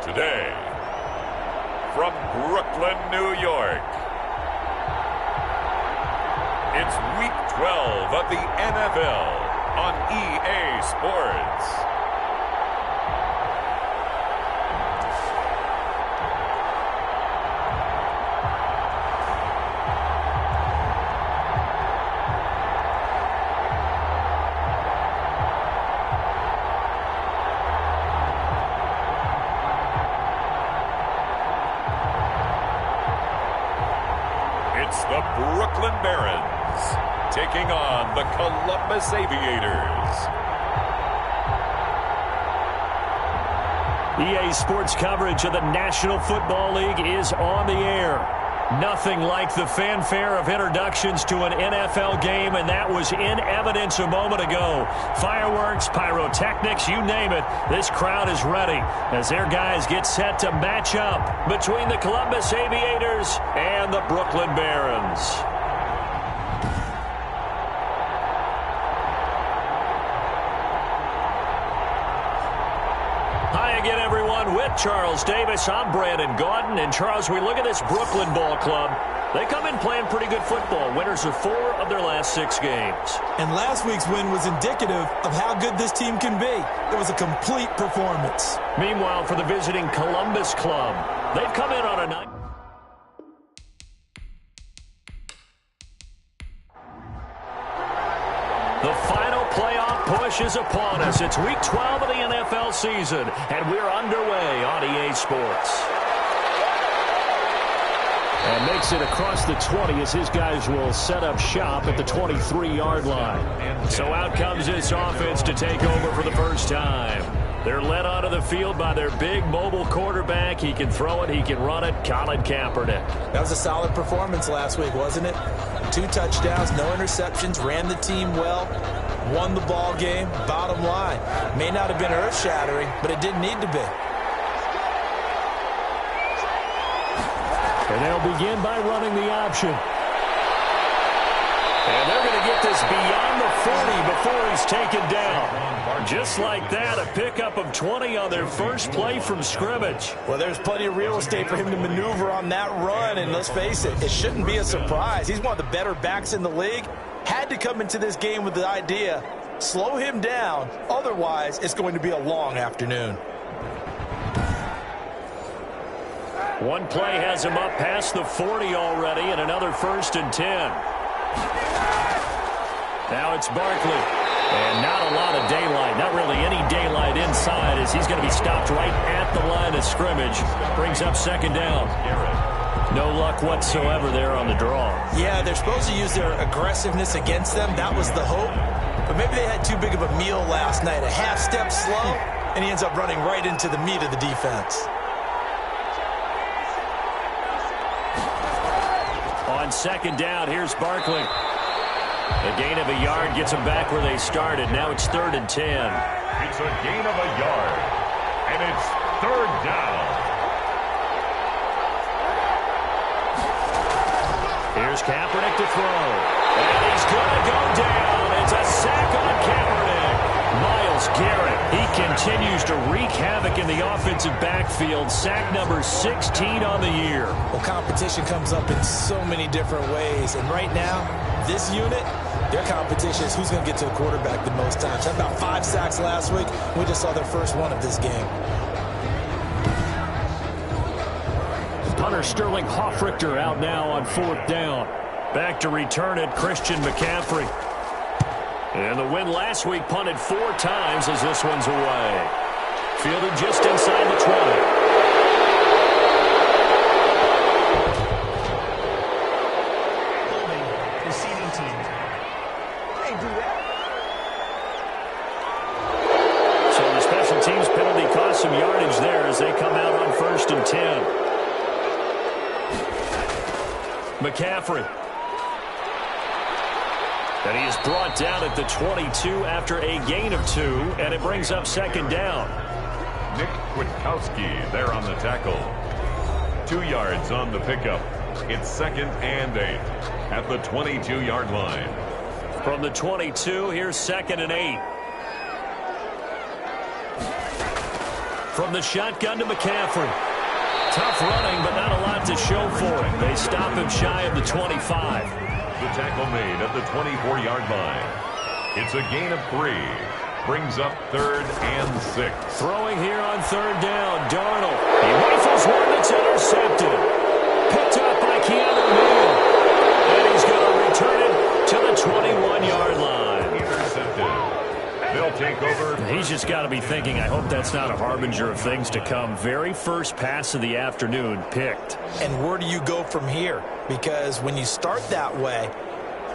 Today, from Brooklyn, New York, it's Week 12 of the NFL on EA Sports. It's the Brooklyn Barons taking on the Columbus Aviators. EA Sports coverage of the National Football League is on the air. Nothing like the fanfare of introductions to an NFL game, and that was in evidence a moment ago. Fireworks, pyrotechnics, you name it. This crowd is ready as their guys get set to match up between the Columbus Aviators and the Brooklyn Barons. Hi again, everyone. With Charles Davis, I'm Brandon Gaudin. And Charles, we look at this Brooklyn Ball Club. They come in playing pretty good football. Winners of 4 of their last 6 games. And last week's win was indicative of how good this team can be. It was a complete performance. Meanwhile, for the visiting Columbus Club, they've come in on a night. The final playoff push is upon us. It's Week 12 of the NFL season, and we're underway on EA Sports. And makes it across the 20 as his guys will set up shop at the 23-yard line. So out comes this offense to take over for the first time. They're led onto the field by their big mobile quarterback. He can throw it, he can run it, Colin Kaepernick. That was a solid performance last week, wasn't it? 2 touchdowns, no interceptions, ran the team well, won the ball game. Bottom line, may not have been earth-shattering, but it didn't need to be. And they'll begin by running the option. And they're going to get this beyond the 40 before he's taken down. Just like that, a pickup of 20 on their first play from scrimmage. Well, there's plenty of real estate for him to maneuver on that run, and let's face it, it shouldn't be a surprise. He's one of the better backs in the league. Had to come into this game with the idea, slow him down, otherwise it's going to be a long afternoon. One play has him up past the 40 already, and another 1st and 10. Now it's Barkley. And not a lot of daylight, not really any daylight inside as he's going to be stopped right at the line of scrimmage. Brings up 2nd down. No luck whatsoever there on the draw. Yeah, they're supposed to use their aggressiveness against them. That was the hope. But maybe they had too big of a meal last night. A half step slow, and he ends up running right into the meat of the defense. On 2nd down, here's Barkley. A gain of a yard gets them back where they started. Now it's 3rd and 10. It's a gain of a yard, and it's 3rd down. Here's Kaepernick to throw. And he's going to go down. It's a sack on Kaepernick. Myles Garrett, he continues to wreak havoc in the offensive backfield. Sack number 16 on the year. Well, competition comes up in so many different ways. And right now, this unit, their competition is who's going to get to the quarterback the most times. Had about 5 sacks last week. We just saw their first one of this game. Punter Sterling Hoffrichter out now on 4th down. Back to return it, Christian McCaffrey. And the win last week punted 4 times as this one's away. Fielded just inside the 20. So the special teams penalty cost some yardage there as they come out on 1st and 10. McCaffrey. And he is brought down at the 22 after a gain of 2, and it brings up 2nd down. Nick Kwiatkowski there on the tackle. 2 yards on the pickup. It's 2nd and 8 at the 22-yard line. From the 22, here's 2nd and 8. From the shotgun to McCaffrey. Tough running, but not a lot to show for it. They stop him shy of the 25. The tackle made at the 24-yard line. It's a gain of 3. Brings up 3rd and 6. Throwing here on 3rd down. Darnold. He rifles one that's intercepted. Picked up by Keanu Neal. And he's going to return it to the 21-yard line. Intercepted. They'll take over. He's just got to be thinking, I hope that's not a harbinger of things to come. Very first pass of the afternoon picked. And where do you go from here? Because when you start that way,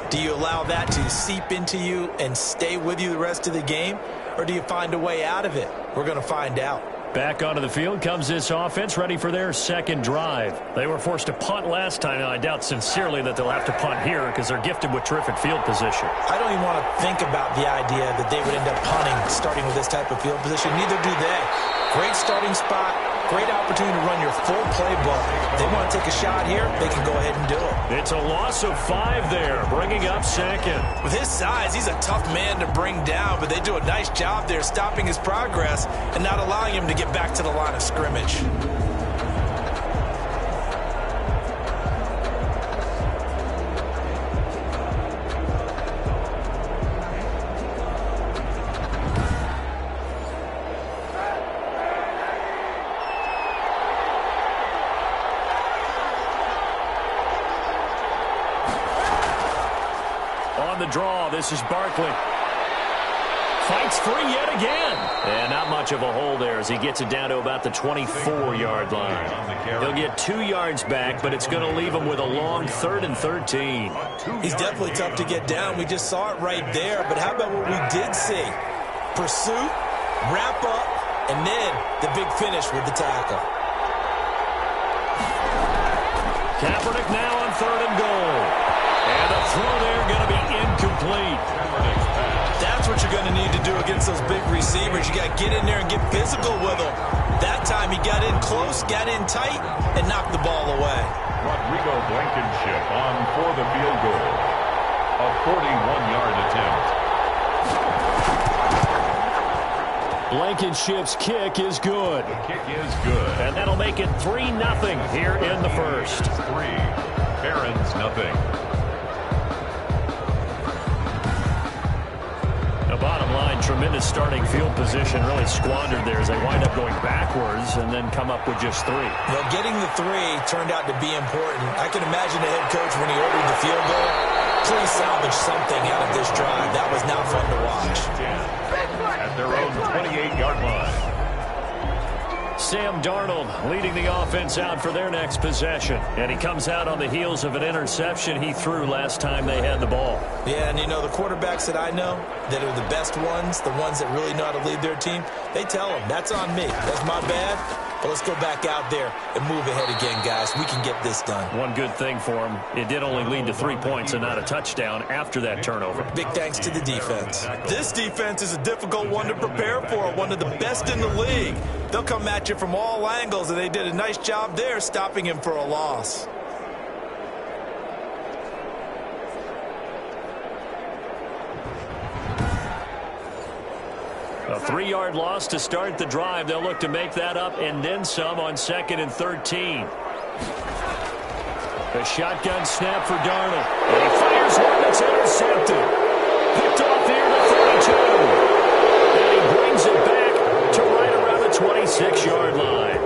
do you allow that to seep into you and stay with you the rest of the game? Or do you find a way out of it? We're going to find out. Back onto the field comes this offense, ready for their second drive. They were forced to punt last time, and I doubt sincerely that they'll have to punt here because they're gifted with terrific field position. I don't even want to think about the idea that they would end up punting starting with this type of field position. Neither do they. Great starting spot, great opportunity to run your full playbook. If they want to take a shot here, they can go ahead and do it. It's a loss of 5 there, bringing up second. With his size, he's a tough man to bring down, but they do a nice job there stopping his progress and not allowing him to get back to the line of scrimmage. On the draw, this is Barkley. Fights free yet again. And not much of a hole there as he gets it down to about the 24-yard line. He'll get 2 yards back, but it's going to leave him with a long 3rd and 13. He's definitely tough to get down. We just saw it right there. But how about what we did see? Pursuit, wrap up, and then the big finish with the tackle. Kaepernick now on 3rd and goal. And the throw there going to be incomplete. That's what you're going to need to do against those big receivers. You got to get in there and get physical with them. That time he got in close, got in tight, and knocked the ball away. Rodrigo Blankenship on for the field goal. A 41-yard attempt. Blankenship's kick is good. The kick is good. And that'll make it 3-0 here in the first. 3. Barons, nothing. Bottom line, tremendous starting field position, really squandered there as they wind up going backwards and then come up with just 3. Well, getting the 3 turned out to be important. I can imagine the head coach when he ordered the field goal, please salvage something out of this drive. That was not fun to watch. At their own 28-yard line. Sam Darnold leading the offense out for their next possession. And he comes out on the heels of an interception he threw last time they had the ball. Yeah, and you know, the quarterbacks that I know that are the best ones, the ones that really know how to lead their team, they tell them, that's on me. That's my bad. But let's go back out there and move ahead again, guys. We can get this done. One good thing for him, it did only lead to 3 points and not a touchdown after that turnover. Big thanks to the defense. This defense is a difficult one to prepare for, one of the best in the league. They'll come at you from all angles, and they did a nice job there stopping him for a loss. A 3-yard loss to start the drive. They'll look to make that up and then some on 2nd and 13. The shotgun snap for Darnold. And he fires one that's intercepted. Picked off here to 32. And he brings it back to right around the 26-yard line.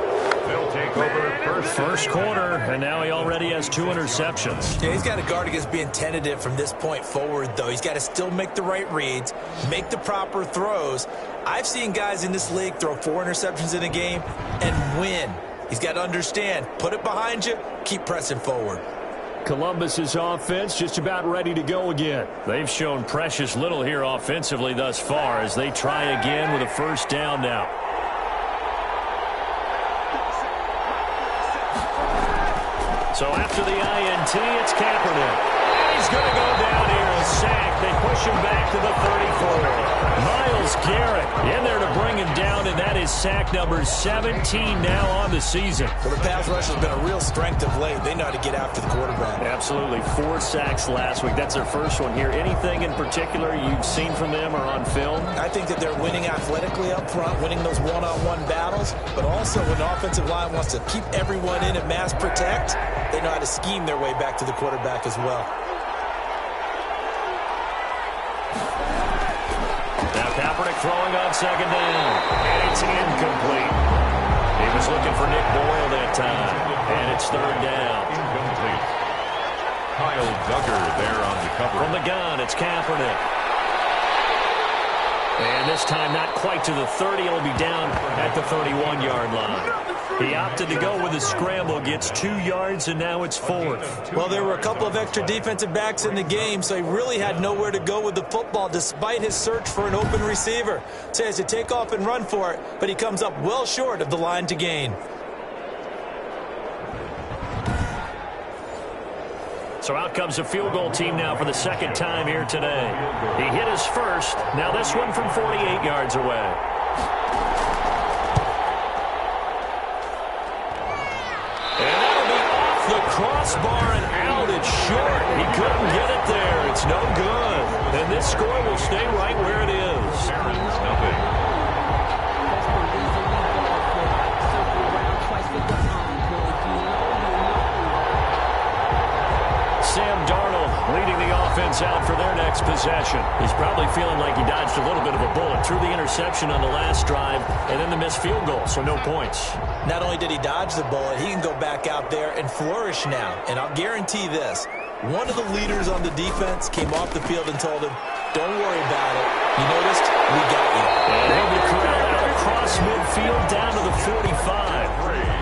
They'll take over First quarter, and now he already has 2 interceptions. Yeah, he's got to guard against being tentative from this point forward, though. He's got to still make the right reads, make the proper throws. I've seen guys in this league throw 4 interceptions in a game and win. He's got to understand, put it behind you, keep pressing forward. Columbus's offense just about ready to go again. They've shown precious little here offensively thus far as they try again with a first down now. So after the INT, it's Kaepernick. And he's going to go down here. A sack. They push him back to the 34. Myles Garrett in there to bring him down, and that is sack number 17 now on the season. Well, the pass rush has been a real strength of late. They know how to get after the quarterback. Absolutely. 4 sacks last week. That's their first one here. Anything in particular you've seen from them or on film? I think that they're winning athletically up front, winning those one-on-one battles, but also when the offensive line wants to keep everyone in and mass protect, they know how to scheme their way back to the quarterback as well. Now Kaepernick throwing on second down, and it's incomplete. He was looking for Nick Boyle that time, and it's third down. Incomplete. Kyle Duggar there on the cover. From the gun, it's Kaepernick. And this time not quite to the 30. It'll be down at the 31-yard line. He opted to go with a scramble, gets 2 yards, and now it's 4th. Well, there were a couple of extra defensive backs in the game, so he really had nowhere to go with the football despite his search for an open receiver. So he has to take off and run for it, but he comes up well short of the line to gain. So out comes the field goal team now for the second time here today. He hit his first. Now this one from 48 yards away. And that'll be off the crossbar and out. It's short. He couldn't get it there. It's no good. And this score will stay right where it is. Barons, nothing. Sam Darnold leading the offense out for their next possession. He's probably feeling like he dodged a little bit of a bullet. Threw the interception on the last drive and then the missed field goal, so no points. Not only did he dodge the bullet, he can go back out there and flourish now. And I'll guarantee this, one of the leaders on the defense came off the field and told him, don't worry about it. You noticed? We got you. And he'll be corralled out across midfield down to the 45.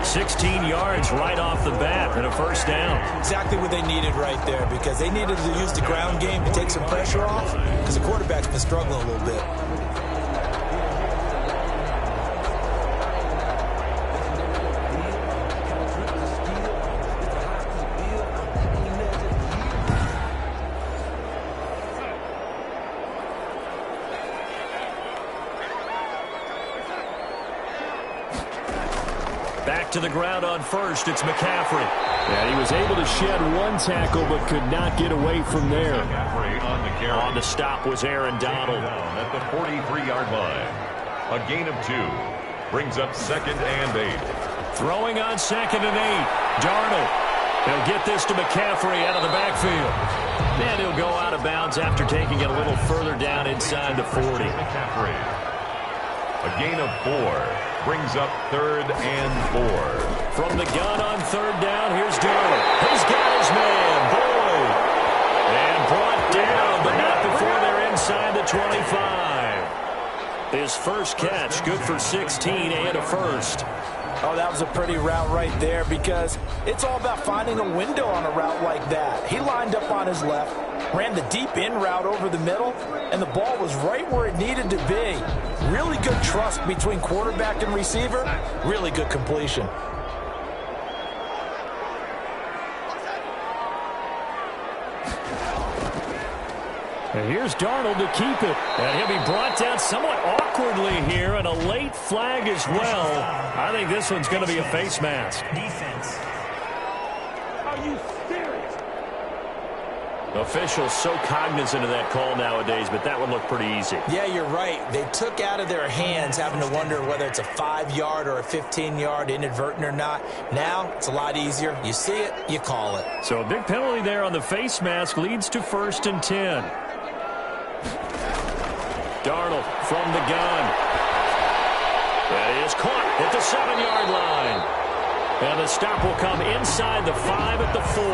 16 yards right off the bat and a first down. Exactly what they needed right there because they needed to use the ground game to take some pressure off because the quarterback's been struggling a little bit. Back to the ground on first. It's McCaffrey. And he was able to shed one tackle but could not get away from there. McCaffrey on the carry. On the stop was Aaron Donald. Down at the 43-yard line. A gain of 2. Brings up second and 8. Throwing on second and 8. Darnold. He'll get this to McCaffrey out of the backfield. And he'll go out of bounds after taking it a little further down inside the 40. McCaffrey. A gain of 4. Brings up third and 4. From the gun on third down, here's Darnold. He's got his man, Boyd. And brought down, but not before they're inside the 25. His first catch, good for 16 and a first. Oh, that was a pretty route right there because it's all about finding a window on a route like that. He lined up on his left, ran the deep in route over the middle, and the ball was right where it needed to be. Really good trust between quarterback and receiver. Really good completion. And here's Darnold to keep it. And he'll be brought down somewhat awkwardly here, and a late flag as well. I think this one's going to be a face mask. Defense. Are you serious? Officials so cognizant of that call nowadays, but that one looked pretty easy. Yeah, you're right. They took out of their hands having to wonder whether it's a 5-yard or a 15-yard inadvertent or not. Now, it's a lot easier. You see it, you call it. So a big penalty there on the face mask leads to 1st and 10. Darnold from the gun. That is caught at the 7-yard line. And the stop will come inside the 5 at the 4.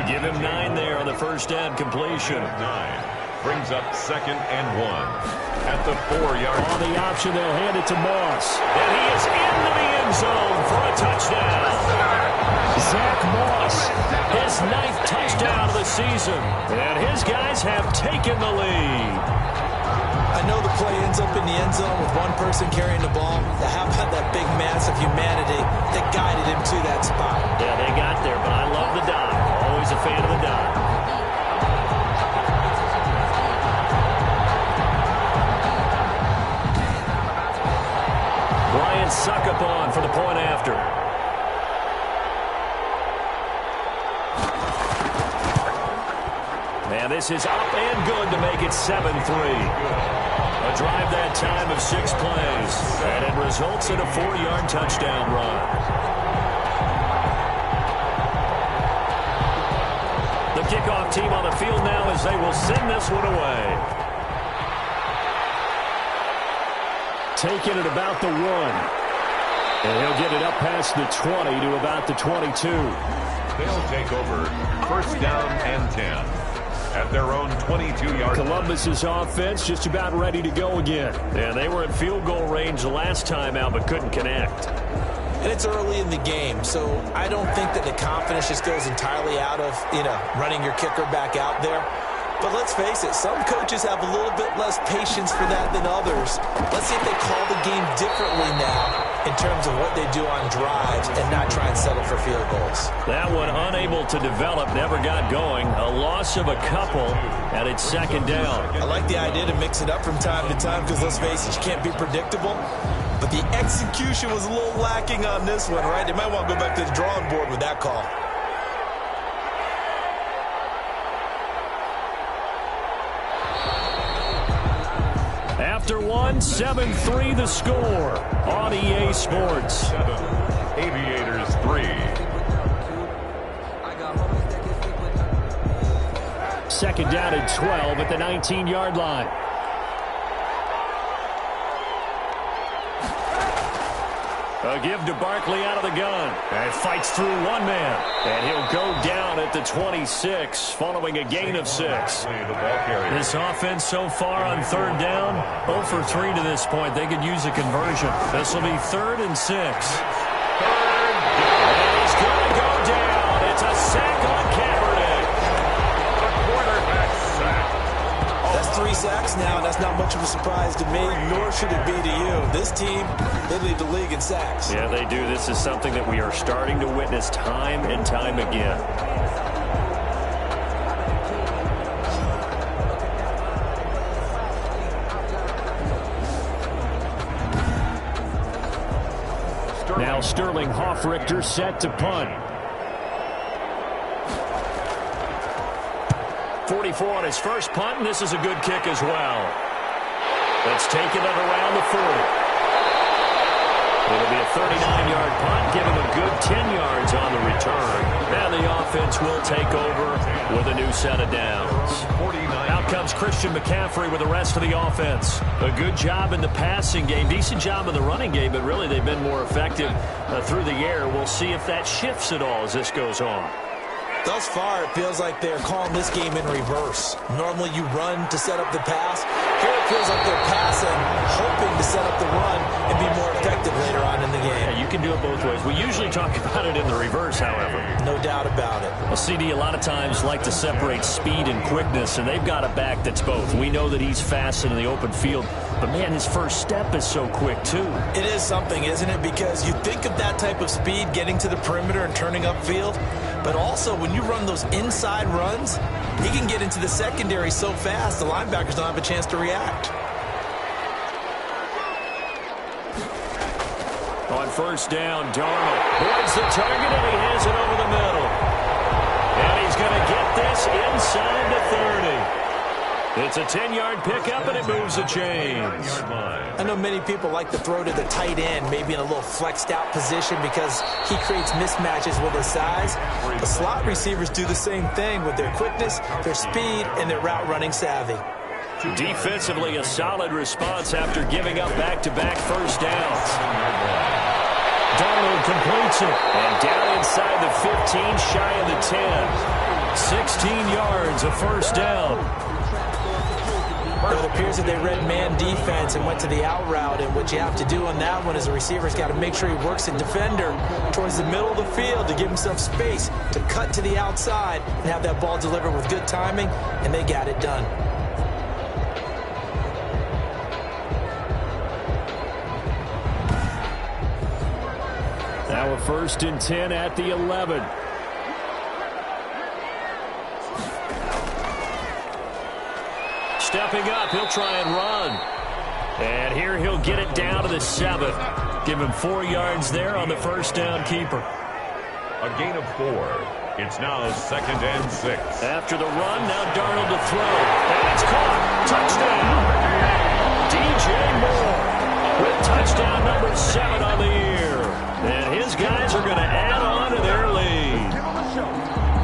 Give him 9 there on the first down completion. 9 brings up second and 1 at the 4-yard line. On the option, they'll hand it to Moss. And he is into the end zone for a touchdown. Zach Moss, his 9th touchdown of the season. And his guys have taken the lead. I know the play ends up in the end zone with one person carrying the ball. How about that big mass of humanity that guided him to that spot? Yeah, they got there, but I love the dive. Always a fan of the dive. backup on for the point after. And this is up and good to make it 7-3. A drive that time of 6 plays. And it results in a 4-yard touchdown run. The kickoff team on the field now as they will send this one away. Taking it about the 1. And he'll get it up past the 20 to about the 22. They'll take over 1st down and 10. At their own 22-yard line. Columbus's offense just about ready to go again. And they were at field goal range the last time out but couldn't connect. And it's early in the game, so I don't think that the confidence just goes entirely out of, running your kicker back out there. But let's face it, some coaches have a little bit less patience for that than others. Let's see if they call the game differently now in terms of what they do on drives and not try and settle for field goals. That one unable to develop, never got going. A loss of a couple, and it's 2nd down. I like the idea to mix it up from time to time because, let's face it, you can't be predictable. But the execution was a little lacking on this one, right? They might want to go back to the drawing board with that call. After 7-3 the score on EA Sports. 7, Aviators 3. 2nd down and 12 at the 19-yard line. A give to Barkley out of the gun. And fights through one man. And he'll go down at the 26 following a gain of 6. This offense so far on 3rd down, 0 for 3 to this point. They could use a conversion. This will be 3rd and 6. And he's going to go down. It's a sack on Kaepernick. A quarterback sack. That's 3 sacks now, and that's not much of a surprise to me, nor should it be to you. This team, they lead the league in sacks. Yeah, they do. This is something that we are starting to witness time and time again. Now Sterling Hoffrichter set to punt. 44 on his first punt, and this is a good kick as well. That's taken it around the 40. It'll be a 39-yard punt, give him a good 10 yards on the return. And the offense will take over with a new set of downs. Out comes Christian McCaffrey with the rest of the offense. A good job in the passing game, decent job in the running game, but really they've been more effective through the air. We'll see if that shifts at all as this goes on. Thus far, it feels like they're calling this game in reverse. Normally, you run to set up the pass. Here, it feels like they're passing, hoping to set up the run and be more effective later on in the game. Yeah, you can do it both ways. We usually talk about it in the reverse, however. No doubt about it. Well, CD, a lot of times like to separate speed and quickness, and they've got a back that's both. We know that he's fast in the open field, but, man, his first step is so quick, too. It is something, isn't it? Because you think of that type of speed getting to the perimeter and turning upfield, but also when you run those inside runs, he can get into the secondary so fast the linebackers don't have a chance to react. On 1st down, Darnold boards the target, and he has it over the middle. And he's going to get this inside the 30. It's a 10-yard pickup, and it moves the chains. I know many people like to throw to the tight end, maybe in a little flexed out position because he creates mismatches with his size. The slot receivers do the same thing with their quickness, their speed, and their route running savvy. Defensively, a solid response after giving up back-to-back first downs. Darnold completes it, and down inside the 15, shy of the 10. 16 yards, a first down. But it appears that they read man defense and went to the out route, and what you have to do on that one is the receiver's got to make sure he works the defender towards the middle of the field to give himself space to cut to the outside and have that ball delivered with good timing, and they got it done. Now a 1st and 10 at the 11. Stepping up, he'll try and run. And here he'll get it down to the 7. Give him 4 yards there on the first down keeper. A gain of 4. It's now 2nd and 6. After the run, now Darnold to throw. And it's caught. Touchdown. DJ Moore with touchdown number 7 on the year. And his guys are going to add on to their lead.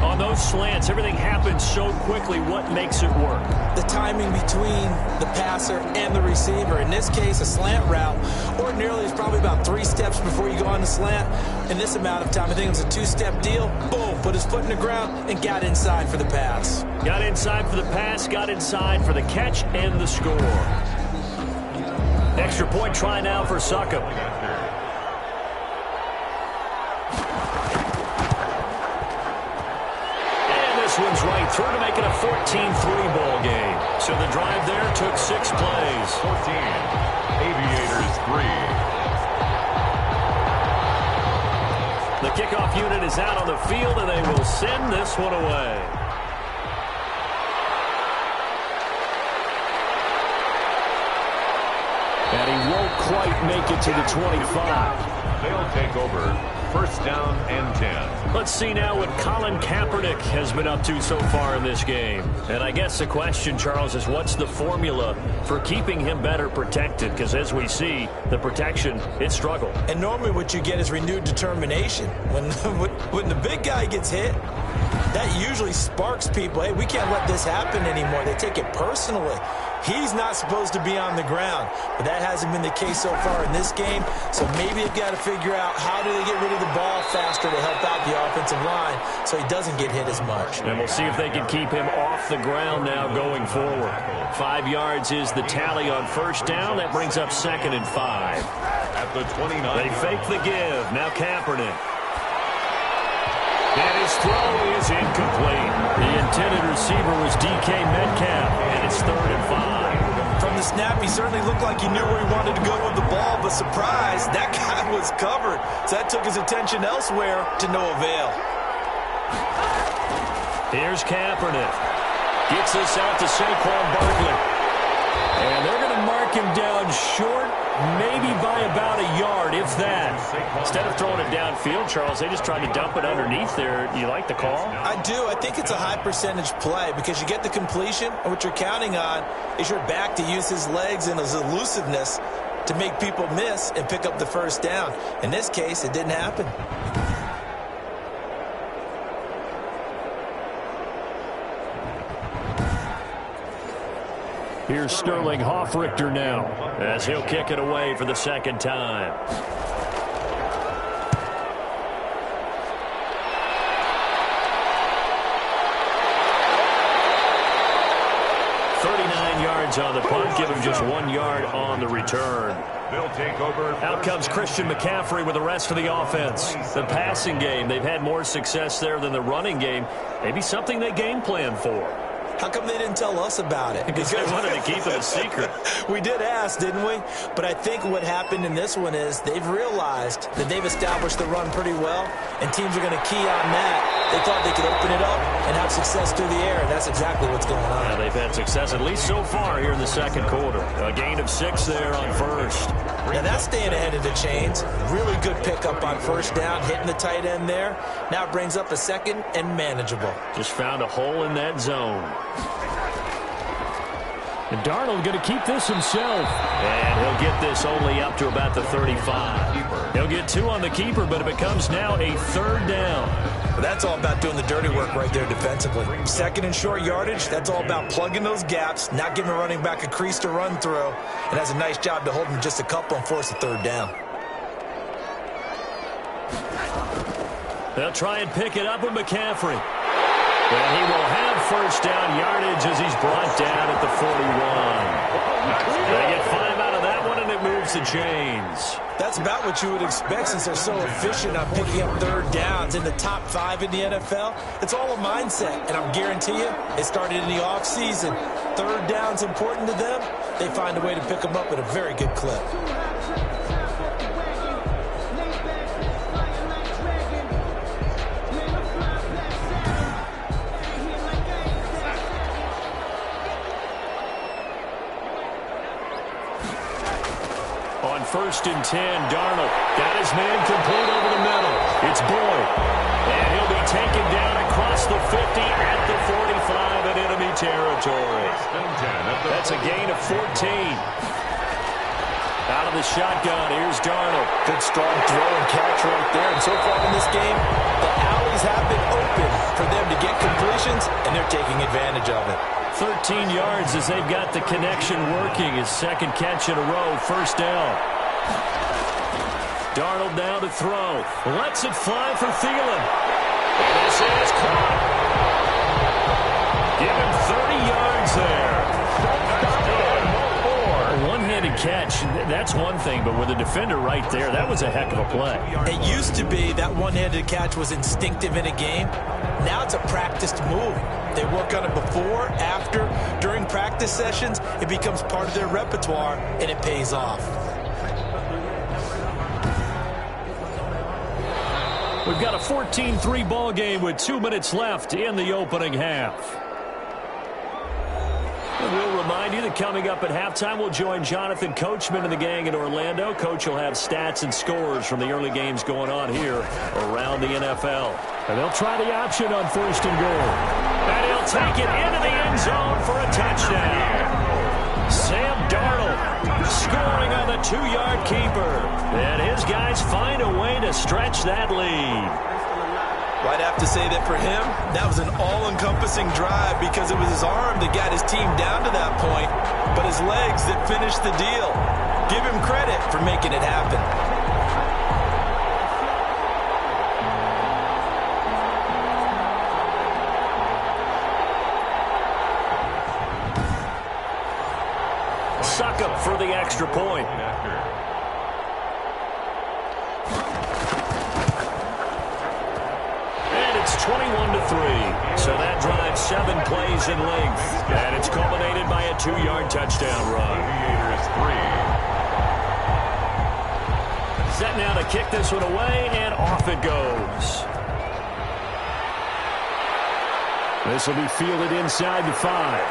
On those slants, everything happens so quickly. What makes it work? The timing between the passer and the receiver. In this case, a slant route ordinarily is probably about 3 steps before you go on the slant. In this amount of time, I think it was a 2-step deal. Boom, put his foot in the ground and got inside for the pass. Got inside for the pass, got inside for the catch and the score. Extra point try now for Succop. This one's right through to make it a 14-3 ball game. So the drive there took 6 plays. 14. Aviators 3. The kickoff unit is out on the field, and they will send this one away. And he won't quite make it to the 25. They'll take over. 1st down and 10. Let's see now what Colin Kaepernick has been up to so far in this game. And I guess the question, Charles, is what's the formula for keeping him better protected? Because as we see, the protection, it struggled. And normally what you get is renewed determination. When the big guy gets hit, that usually sparks people. Hey, we can't let this happen anymore. They take it personally. He's not supposed to be on the ground, but that hasn't been the case so far in this game. So maybe they've got to figure out how do they get rid of the ball faster to help out the offensive line so he doesn't get hit as much. And we'll see if they can keep him off the ground now going forward. 5 yards is the tally on 1st down. That brings up 2nd and 5. At the 29. They fake the give. Now Kaepernick. And his throw is incomplete. The intended receiver was DK Metcalf, and it's 3rd and 5. From the snap, he certainly looked like he knew where he wanted to go with the ball, but surprise, that guy was covered. So that took his attention elsewhere to no avail. Here's Kaepernick. Gets this out to Saquon Barkley. And they're going to mark him down short, maybe by about a yard, if that. Instead of throwing it downfield, Charles, they just tried to dump it underneath there. You like the call? I do. I think it's a high percentage play because you get the completion, and what you're counting on is your back to use his legs and his elusiveness to make people miss and pick up the 1st down. In this case, it didn't happen. Here's Sterling Hoffrichter now as he'll kick it away for the 2nd time. On the punt, give him just 1 yard on the return. They'll take over. Out comes Christian McCaffrey with the rest of the offense. The passing game, they've had more success there than the running game. Maybe something they game plan for. How come they didn't tell us about it? Because they wanted to keep it a secret. We did ask, didn't we? But I think what happened in this one is they've realized that they've established the run pretty well, and teams are going to key on that. They thought they could open it up and have success through the air, and that's exactly what's going on. Yeah, they've had success, at least so far, here in the 2nd quarter. A gain of 6 there on 1st. Now that's staying ahead of the chains. Really good pickup on 1st down, hitting the tight end there. Now it brings up a 2nd and manageable. Just found a hole in that zone. And Darnold going to keep this himself. And he'll get this only up to about the 35. He'll get 2 on the keeper, but it becomes now a 3rd down. Well, that's all about doing the dirty work right there defensively. 2nd and short yardage, that's all about plugging those gaps, not giving a running back a crease to run through, and has a nice job to hold him just a couple and force a 3rd down. They'll try and pick it up with McCaffrey. And he will have 1st down yardage as he's brought down at the 41. They get 5 out of that one, and it moves the chains. That's about what you would expect since they're so efficient on picking up 3rd downs in the top 5 in the NFL. It's all a mindset, and I'm guarantee you it started in the offseason. 3rd down's important to them. They find a way to pick them up at a very good clip. first and 10. Darnold got his man complete over the middle. It's Boyd. And he'll be taken down across the 50 at the 45 in enemy territory. That's a gain of 14. Out of the shotgun, here's Darnold. Good strong throw and catch right there. And so far in this game, the alleys have been open for them to get completions, and they're taking advantage of it. 13 yards as they've got the connection working. His second catch in a row, first down. Darnold now to throw. Lets it fly for Thielen. And this is caught. Give him 30 yards there. A one-handed catch, that's one thing, but with a defender right there, that was a heck of a play. It used to be that one-handed catch was instinctive in a game. Now it's a practiced move. They work on it before, after, during practice sessions. It becomes part of their repertoire, and it pays off. We've got a 14-3 ball game with 2 minutes left in the opening half. And we'll remind you that coming up at halftime, we'll join Jonathan Coachman and the gang in Orlando. Coach will have stats and scores from the early games going on here around the NFL. And they'll try the option on first and goal. And he'll take it into the end zone for a touchdown. Sam Darnold scoring on the 2-yard keeper. And his guys find a way to stretch that lead. I'd have to say that for him, that was an all-encompassing drive because it was his arm that got his team down to that point, but his legs that finished the deal. Give him credit for making it happen. Suck up for the extra point. 21-3. So that drives 7 plays in length. And it's culminated by a 2-yard touchdown run. Aviators 3. Set now to kick this one away, and off it goes. This will be fielded inside the 5.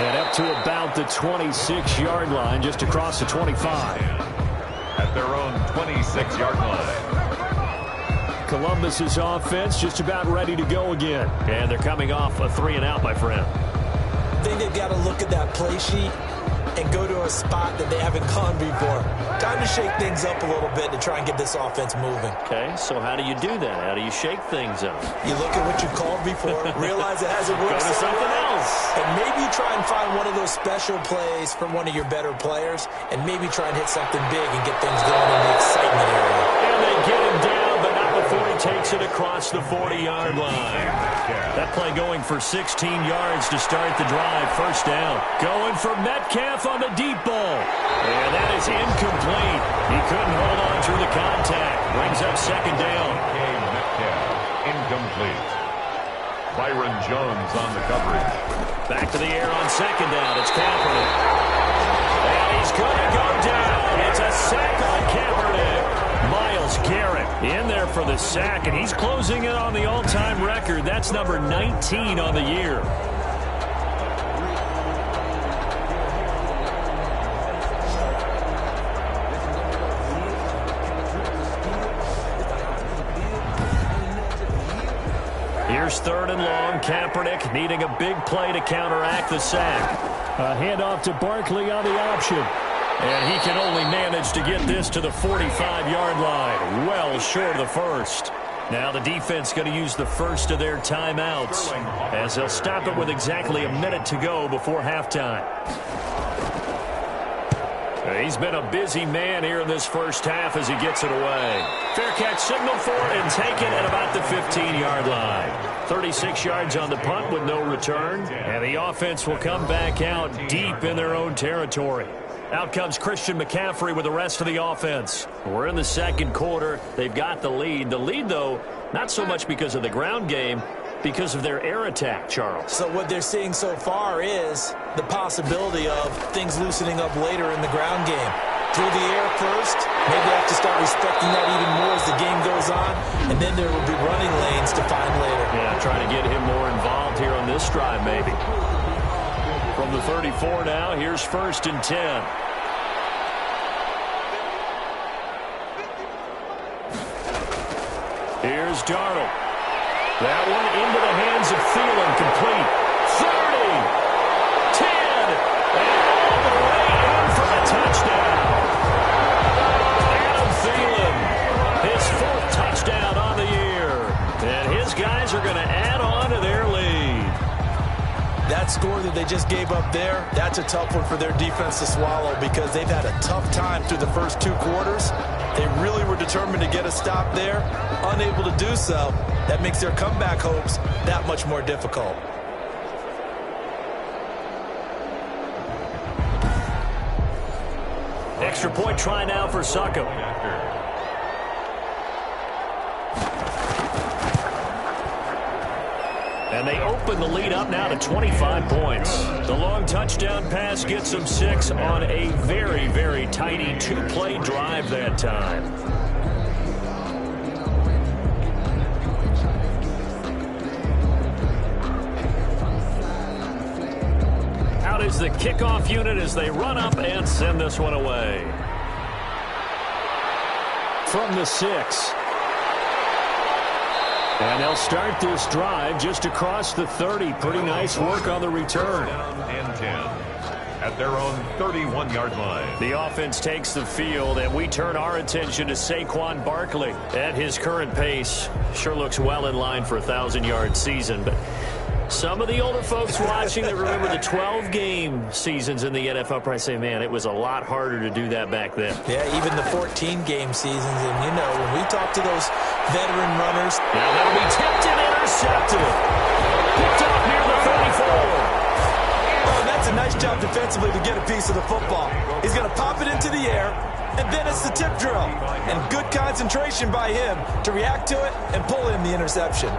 And up to about the 26-yard line, just across the 25. At their own 26-yard line. Columbus's offense just about ready to go again. And they're coming off a 3-and-out, my friend. I think they've got to look at that play sheet and go to a spot that they haven't gone before. Time to shake things up a little bit to try and get this offense moving. Okay, so how do you do that? How do you shake things up? You look at what you called before, realize it hasn't worked. Go to something else. And maybe try and find one of those special plays from one of your better players, and maybe try and hit something big and get things going in the excitement area. And they get him down, but not before he takes it across the 40-yard line. That play going for 16 yards to start the drive. First down. Going for Metcalf on the deep ball. And that is incomplete. He couldn't hold on through the contact. Brings up second down. Metcalf, incomplete. Byron Jones on the coverage. Back to the air on second down. It's Kaepernick. And he's going to go down. It's a sack on Kaepernick. Myles Garrett in there for the sack, and he's closing in on the all-time record. That's number 19 on the year. Here's third and long. Kaepernick needing a big play to counteract the sack. A handoff to Barkley on the option. And he can only manage to get this to the 45-yard line. Well short of the first. Now the defense going to use the first of their timeouts as they'll stop it with exactly a minute to go before halftime. He's been a busy man here in this first half as he gets it away. Fair catch signal for it and taken at about the 15-yard line. 36 yards on the punt with no return. And the offense will come back out deep in their own territory. Out comes Christian McCaffrey with the rest of the offense. We're in the second quarter. They've got the lead. The lead, though, not so much because of the ground game, because of their air attack, Charles. So what they're seeing so far is the possibility of things loosening up later in the ground game. Through the air first, maybe they have to start respecting that even more as the game goes on, and then there will be running lanes to find later. Yeah, trying to get him more involved here on this drive, maybe. From the 34 now, here's first and 10. Here's Darnold. That one into the hands of Thielen, complete. 30, 10, and all the way in for the touchdown. Adam Thielen, his 4th touchdown on the year. And his guys are going to add on to their lead. That score that they just gave up there, that's a tough one for their defense to swallow because they've had a tough time through the first 2 quarters. They really were determined to get a stop there, unable to do so. That makes their comeback hopes that much more difficult. Extra point try now for Succop. And they open the lead up now to 25 points. The long touchdown pass gets them 6 on a very, very tidy 2-play drive that time. Out is the kickoff unit as they run up and send this one away. From the 6. And they'll start this drive just across the 30. Pretty nice work on the return. Down and 10 at their own 31-yard line. The offense takes the field, and we turn our attention to Saquon Barkley. At his current pace, sure looks well in line for a 1,000-yard season, but some of the older folks watching that remember the 12-game seasons in the NFL probably say, man, it was a lot harder to do that back then. Yeah, even the 14-game seasons. And, you know, when we talk to those veteran runners. Now that'll be tipped and intercepted. Picked up near the 34. Oh, that's a nice job defensively to get a piece of the football. He's going to pop it into the air, and then it's the tip drill. And good concentration by him to react to it and pull in the interception.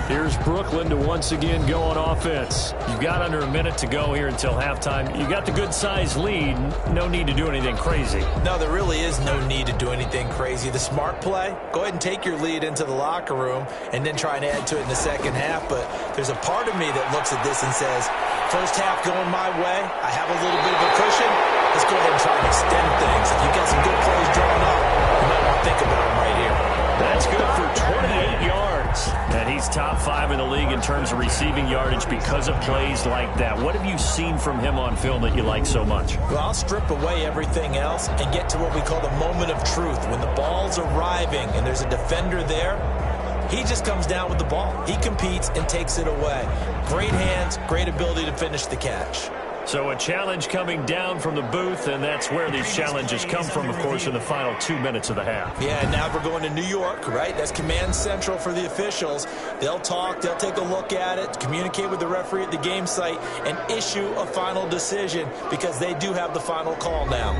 Here's Brooklyn to once again go on offense. You've got under a minute to go here until halftime. You got the good-sized lead. No need to do anything crazy. No, there really is no need to do anything crazy. The smart play, go ahead and take your lead into the locker room and then try and add to it in the second half. But there's a part of me that looks at this and says, first half going my way, I have a little bit of a cushion. Let's go ahead and try and extend things. If you've got some good plays drawn up, you might want to think about them right here. That's good for 28 yards. And he's top 5 in the league in terms of receiving yardage because of plays like that. What have you seen from him on film that you like so much? Well, I'll strip away everything else and get to what we call the moment of truth. When the ball's arriving and there's a defender there, he just comes down with the ball. He competes and takes it away. Great hands, great ability to finish the catch. So a challenge coming down from the booth, and that's where these challenges come from, of course, in the final 2 minutes of the half. Yeah, and now we're going to New York, right? That's command central for the officials. They'll talk, they'll take a look at it, communicate with the referee at the game site, and issue a final decision because they do have the final call now.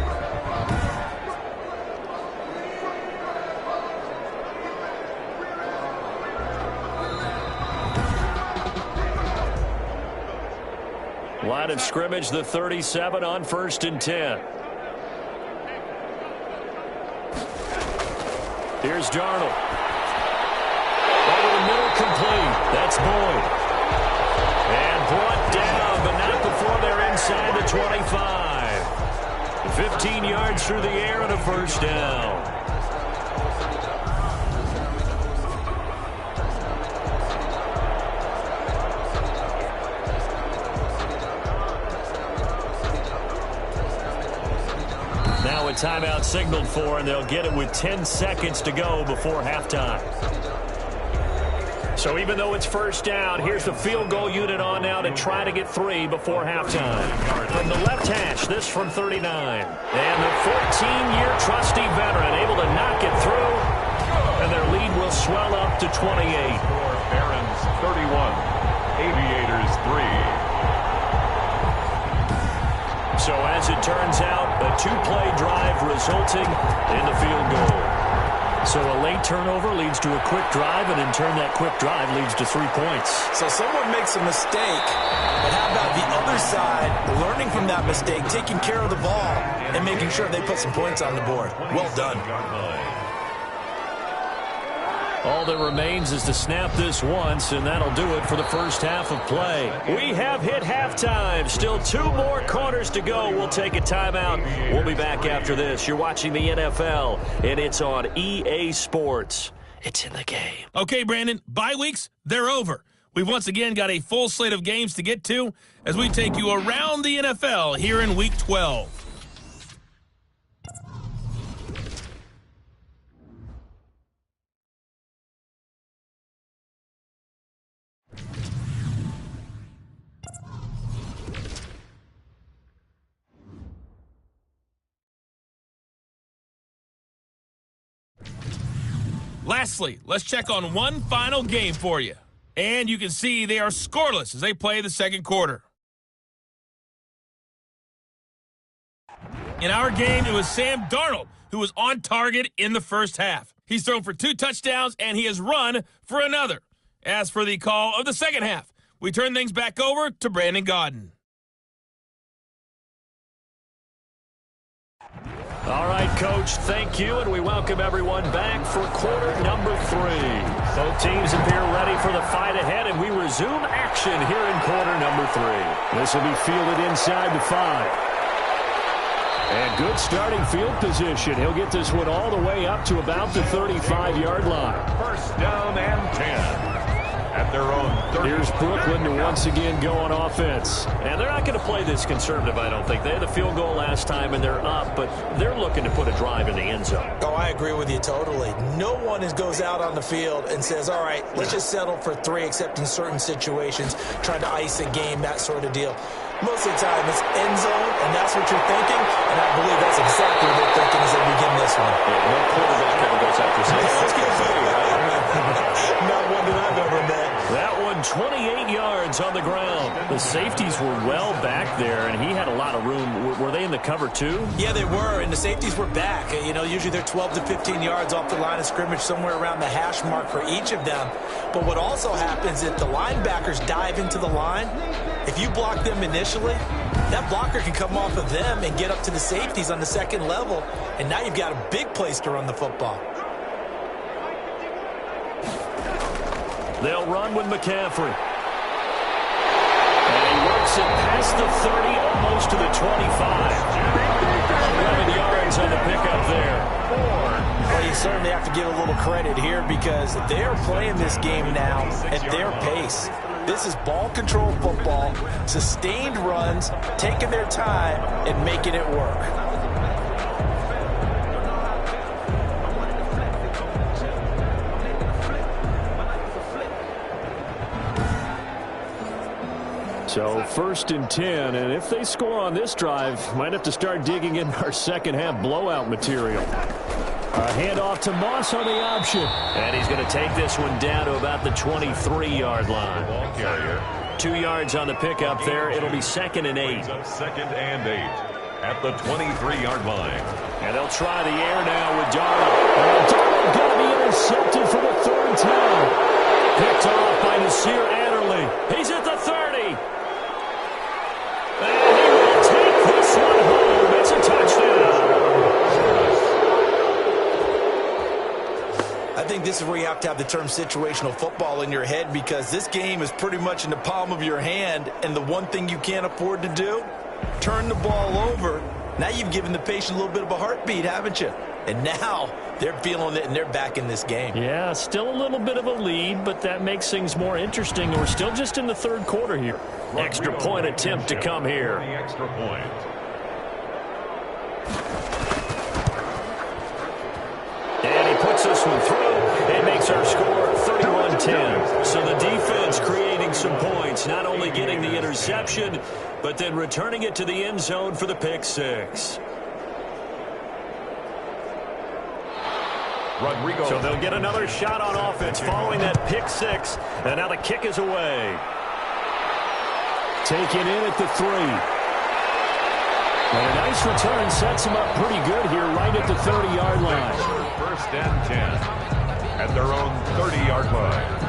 Line of scrimmage, the 37 on 1st and 10. Here's Darnold. Over the middle, complete. That's Boyd. And brought down, but not before they're inside the 25. 15 yards through the air and a first down. Now a timeout signaled for, and they'll get it with 10 seconds to go before halftime. So even though it's first down, here's the field goal unit on now to try to get 3 before halftime. From the left hash, this from 39. And the 14-year trusty veteran able to knock it through, and their lead will swell up to 28. Barons 31, Aviators 3. So as it turns out, a 2-play drive resulting in the field goal. So a late turnover leads to a quick drive, and in turn that quick drive leads to 3 points. So someone makes a mistake, but how about the other side learning from that mistake, taking care of the ball, and making sure they put some points on the board? Well done. All that remains is to snap this once, and that'll do it for the first half of play. We have hit halftime. Still 2 more quarters to go. We'll take a timeout. We'll be back after this. You're watching the NFL, and it's on EA Sports. It's in the game. Okay, Brandon, bye weeks, they're over. We've once again got a full slate of games to get to as we take you around the NFL here in Week 12. Lastly, let's check on one final game for you. And you can see they are scoreless as they play the second quarter. In our game, it was Sam Darnold who was on target in the first half. He's thrown for 2 touchdowns, and he has run for another. As for the call of the second half, we turn things back over to Brandon Gaudin. All right, Coach, thank you, and we welcome everyone back for quarter number 3. Both teams appear ready for the fight ahead, and we resume action here in quarter number 3. This will be fielded inside the 5. And good starting field position. He'll get this one all the way up to about the 35-yard line. First down and 10. At their own 30. Here's Brooklyn to once again go on offense. And they're not going to play this conservative, I don't think. They had the field goal last time, and they're up, but they're looking to put a drive in the end zone. Oh, I agree with you totally. No one goes out on the field and says, all right, let's just settle for 3, except in certain situations, trying to ice a game, that sort of deal. Most of the time, it's end zone, and that's what you're thinking, and I believe that's exactly what they're thinking as they begin this one. Yeah, no quarterback ever goes after safety. Let's get not one that I've ever met. That one, 28 yards on the ground. The safeties were well back there, and he had a lot of room. Were they in the cover, too? Yeah, they were, and the safeties were back. You know, usually they're 12 to 15 yards off the line of scrimmage, somewhere around the hash mark for each of them. But what also happens if the linebackers dive into the line, if you block them initially, that blocker can come off of them and get up to the safeties on the second level, and now you've got a big place to run the football. They'll run with McCaffrey. And he works it past the 30, almost to the 25. 11 yards on the pickup there. Well, you certainly have to give a little credit here because they're playing this game now at their pace. This is ball control football, sustained runs, taking their time, and making it work. So 1st and 10, and if they score on this drive, might have to start digging in our second half blowout material. A handoff to Moss on the option. And he's going to take this one down to about the 23-yard line. Ball carrier. 2 yards on the pickup there. It'll be 2nd and 8. Second and 8 at the 23-yard line. And they'll try the air now with Darnold. And Darnold going to be intercepted for the 3rd time. Picked off by Nasir Adderley. He's at the 30. And he will take this one home. It's a touchdown. I think this is where you have to have the term situational football in your head because this game is pretty much in the palm of your hand, and the one thing you can't afford to do, turn the ball over. Now you've given the patient a little bit of a heartbeat, haven't you? And now they're feeling it, and they're back in this game. Yeah, still a little bit of a lead, but that makes things more interesting. We're still just in the 3rd quarter here. Extra point attempt to come here. Extra point. And he puts this one through and makes our score 31-10. So the defense creating some points, not only getting the interception, but then returning it to the end zone for the pick 6. Rodrigo. So they'll get another shot on offense following that pick 6. And now the kick is away. Taken in at the 3. And a nice return sets him up pretty good here right at the 30-yard line. 1st and 10 at their own 30-yard line.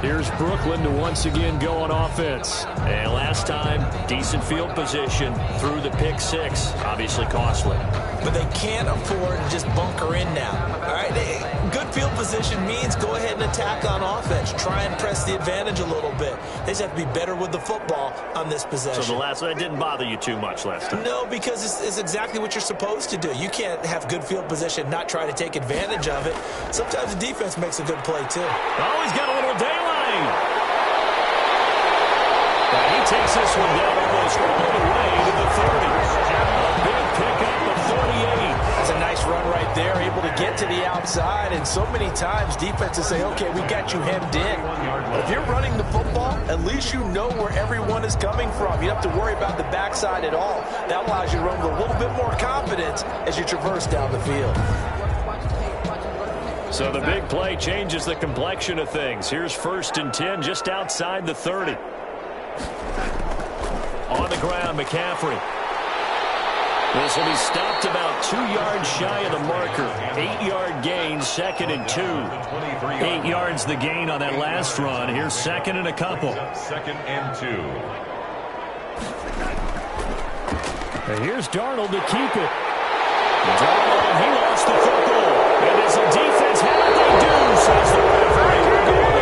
Here's Brooklyn to once again go on offense. And last time, decent field position through the pick 6. Obviously costly. But they can't afford to just bunker in now. All right, good field position means go ahead and attack on offense. Try and press the advantage a little bit. They just have to be better with the football on this possession. So the last one didn't bother you too much last time? No, because it's exactly what you're supposed to do. You can't have good field position, not try to take advantage of it. Sometimes the defense makes a good play, too. Oh, he's got a little daylight. He takes this one down almost all the way to the 30. A big pickup of 48. That's a nice run right there, able to get to the outside. And so many times defenses say, okay, we got you hemmed in. But if you're running the football, at least you know where everyone is coming from. You don't have to worry about the backside at all. That allows you to run with a little bit more confidence as you traverse down the field. So the big play changes the complexion of things. Here's 1st and 10 just outside the 30. On the ground, McCaffrey. This will be stopped about 2 yards shy of the marker. 8-yard gain, 2nd and 2. 8 yards the gain on that last run. Here's 2nd and a couple. 2nd and 2. And here's Darnold to keep it. Darnold, he lost the football. And as the defense had it, they do, says the referee. We're going the other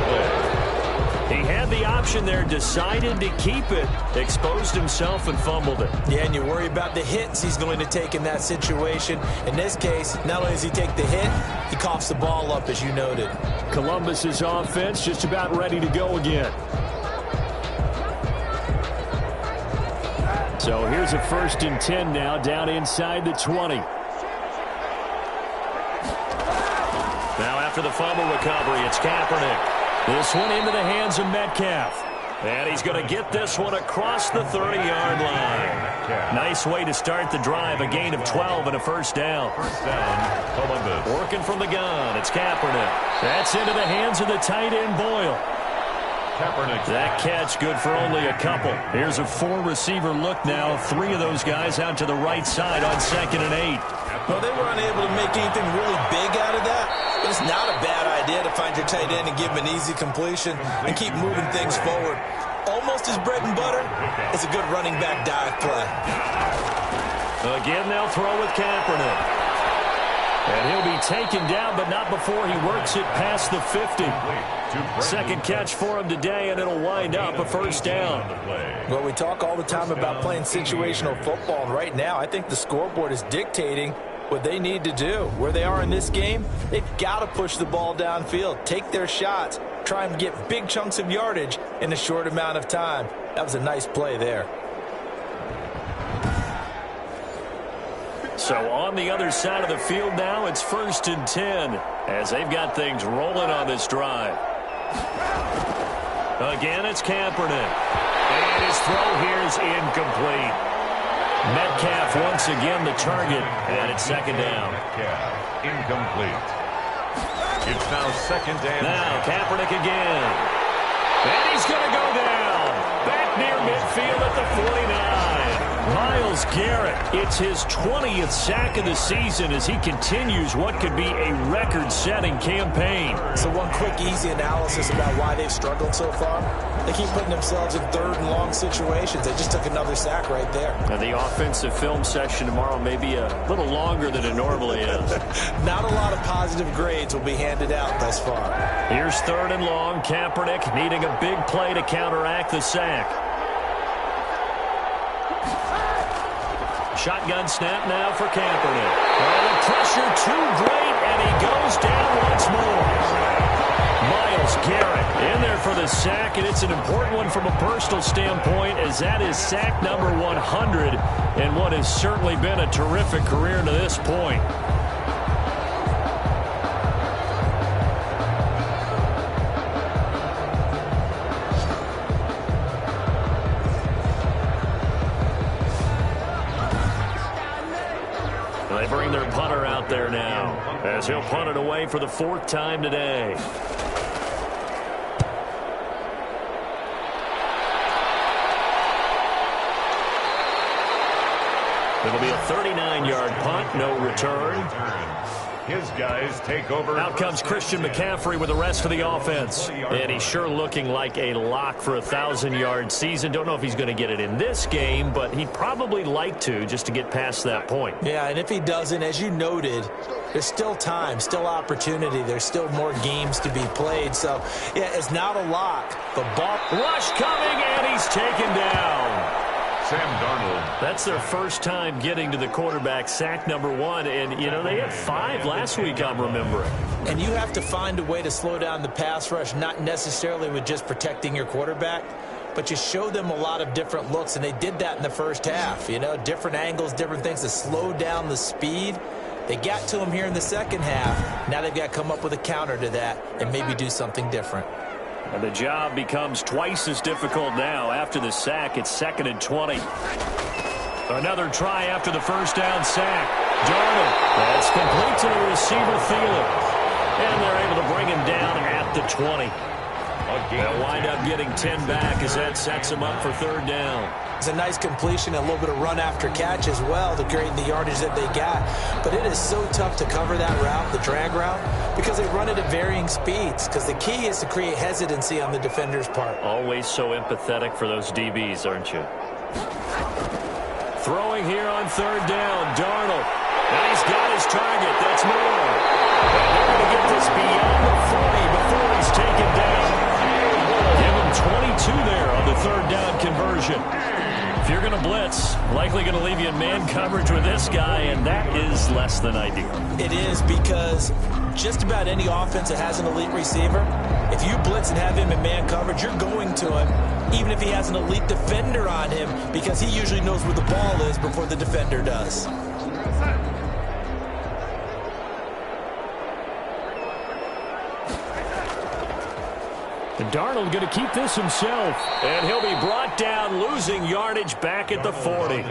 way. He had the option there, decided to keep it, exposed himself and fumbled it. Yeah, and you worry about the hits he's going to take in that situation. In this case, not only does he take the hit, he coughs the ball up, as you noted. Columbus's offense just about ready to go again. So here's a 1st and 10 now, down inside the 20. Now after the fumble recovery, it's Kaepernick. This one into the hands of Metcalf. And he's going to get this one across the 30-yard line. Nice way to start the drive, a gain of 12 and a 1st down. 1st down, Columbus. Working from the gun, it's Kaepernick. That's into the hands of the tight end, Boyle. That catch good for only a couple. Here's a 4-receiver look now. 3 of those guys out to the right side on 2nd and 8. Well, they were unable to make anything really big out of that. But it's not a bad idea to find your tight end and give him an easy completion and keep moving things forward. Almost his bread and butter is a good running back dive play. Again, they'll throw with Kaepernick. And he'll be taken down, but not before he works it past the 50. 2nd catch for him today, and it'll wind up a 1st down. Well, we talk all the time about playing situational football, and right now I think the scoreboard is dictating what they need to do. Where they are in this game, they've got to push the ball downfield, take their shots, try and get big chunks of yardage in a short amount of time. That was a nice play there. So on the other side of the field now, it's 1st and 10 as they've got things rolling on this drive. Again, it's Kaepernick. And his throw here is incomplete. Metcalf once again the target, and it's 2nd down. Metcalf, incomplete. It's now 2nd and now Kaepernick again. And he's going to go down. Back near midfield at the 49. Myles Garrett, it's his 20th sack of the season as he continues what could be a record-setting campaign. So one quick, easy analysis about why they've struggled so far. They keep putting themselves in 3rd and long situations. They just took another sack right there. Now the offensive film session tomorrow may be a little longer than it normally is. Not a lot of positive grades will be handed out thus far. Here's 3rd and long. Kaepernick needing a big play to counteract the sack. Shotgun snap now for Kaepernick. And the pressure too great, and he goes down once more. Myles Garrett in there for the sack, and it's an important one from a personal standpoint as that is sack number 100 in what has certainly been a terrific career to this point. They bring their punter out there now as he'll punt it away for the 4th time today. It'll be a 39-yard punt, no return. His guys take over. Out comes Christian McCaffrey with the rest of the offense. And he's sure looking like a lock for a 1,000-yard season. Don't know if he's going to get it in this game, but he'd probably like to just to get past that point. Yeah, and if he doesn't, as you noted, there's still time, still opportunity. There's still more games to be played. So, yeah, it's not a lock. The ball. Rush coming, and he's taken down. Sam Darnold. That's their first time getting to the quarterback, sack number 1. And, you know, they had 5 last week, I'm remembering. And you have to find a way to slow down the pass rush, not necessarily with just protecting your quarterback, but you show them a lot of different looks, and they did that in the first half. You know, different angles, different things to slow down the speed. They got to him here in the second half. Now they've got to come up with a counter to that and maybe do something different. And the job becomes twice as difficult now. After the sack, it's 2nd and 20. Another try after the first down sack. Darnold, that's complete to the receiver, Thielen. And they're able to bring him down at the 20. They'll wind up getting 10 back as that sets him up for 3rd down. It's a nice completion, a little bit of run after catch as well to create the yardage that they got. But it is so tough to cover that route, the drag route, because they run it at varying speeds. Because the key is to create hesitancy on the defender's part. Always so empathetic for those DBs, aren't you? Throwing here on 3rd down, Darnold. Now he's got his target. That's Moore. And they're going to get this beyond the 40 before he's taken down. Give him 22 there on the 3rd down conversion. If you're going to blitz, likely going to leave you in man coverage with this guy, and that is less than ideal. It is, because just about any offense that has an elite receiver, if you blitz and have him in man coverage, you're going to him, even if he has an elite defender on him, because he usually knows where the ball is before the defender does. And Darnold going to keep this himself. And he'll be brought down, losing yardage back at the 40.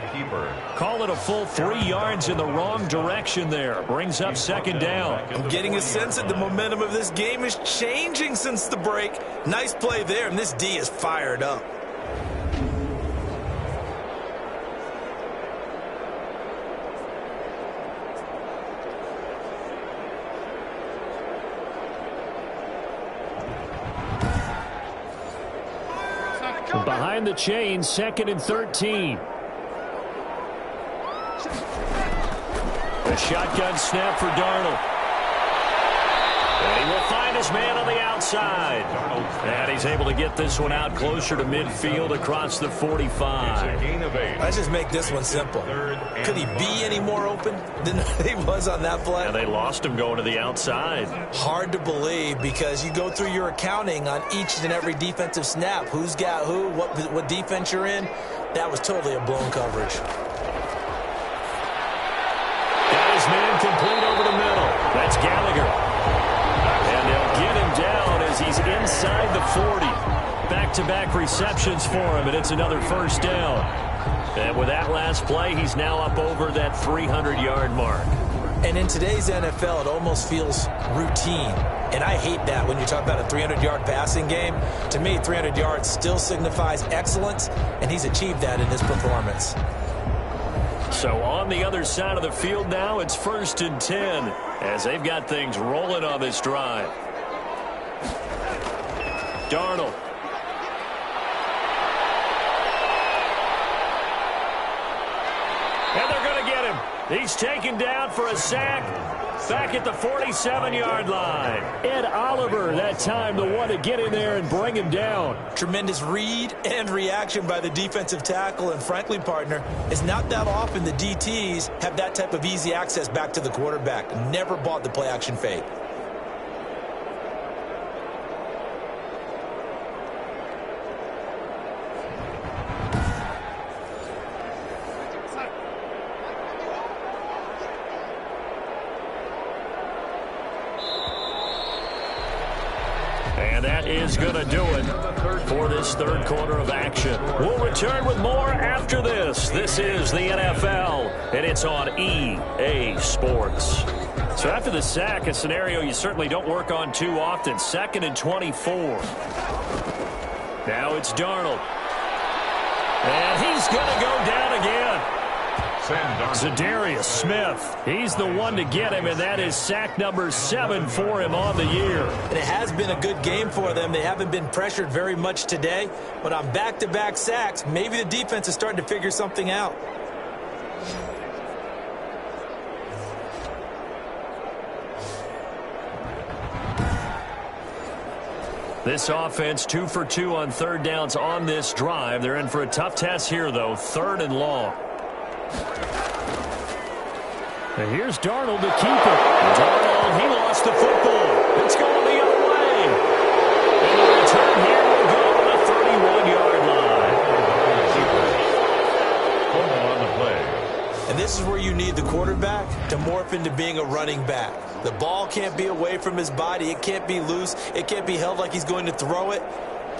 Call it a full 3 yards in the wrong direction there. Brings up 2nd down. I'm getting a sense that the momentum of this game is changing since the break. Nice play there, and this D is fired up. Behind the chain, 2nd and 13. A shotgun snap for Darnold. And he will find his man on the outside. And he's able to get this one out closer to midfield across the 45. Let's just make this one simple. Could he be any more open than he was on that play? And they lost him going to the outside. Hard to believe, because you go through your accounting on each and every defensive snap. Who's got who, what defense you're in. That was totally a blown coverage. Got his man complete over the middle. That's Gallagher. And they'll get him down as he's inside the 40. Back-to-back receptions for him, and it's another 1st down. And with that last play, he's now up over that 300-yard mark. And in today's NFL, it almost feels routine. And I hate that when you talk about a 300-yard passing game. To me, 300 yards still signifies excellence, and he's achieved that in his performance. So on the other side of the field now, it's 1st and 10 as they've got things rolling on this drive. Darnold. And they're going to get him. He's taken down for a sack back at the 47-yard line. Ed Oliver that time the one to get in there and bring him down. Tremendous read and reaction by the defensive tackle, and frankly, partner, it's not that often the DTs have that type of easy access back to the quarterback. Never bought the play-action fake. And that is going to do it for this 3rd quarter of action. We'll return with more after this. This is the NFL, and it's on EA Sports. So after the sack, a scenario you certainly don't work on too often. 2nd and 24. Now it's Darnold. And he's going to go down again. Zadarius Smith, he's the one to get him, and that is sack number 7 for him on the year. And it has been a good game for them. They haven't been pressured very much today, but on back-to-back sacks, maybe the defense is starting to figure something out. This offense 2 for 2 on third downs on this drive. They're in for a tough test here, though, 3rd and long. And here's Darnold to keep it. Darnold, he lost the football. It's going the other way. And the return here will go to the 31-yard line. On the play. And this is where you need the quarterback to morph into being a running back. The ball can't be away from his body. It can't be loose. It can't be held like he's going to throw it.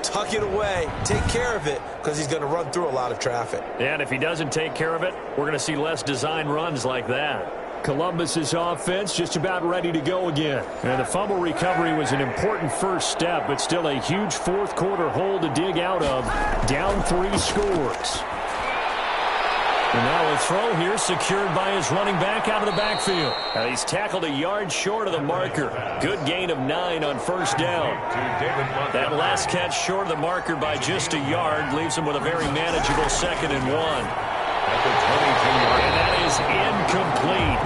Tuck it away. Take care of it because he's going to run through a lot of traffic. And if he doesn't take care of it, we're going to see less design runs like that. Columbus's offense just about ready to go again. And the fumble recovery was an important first step, but still a huge fourth quarter hole to dig out of. Down 3 scores. And now a throw here secured by his running back out of the backfield. He's tackled a yard short of the marker. Good gain of 9 on first down. That last catch short of the marker by just a yard leaves him with a very manageable 2nd and 1. And that is incomplete.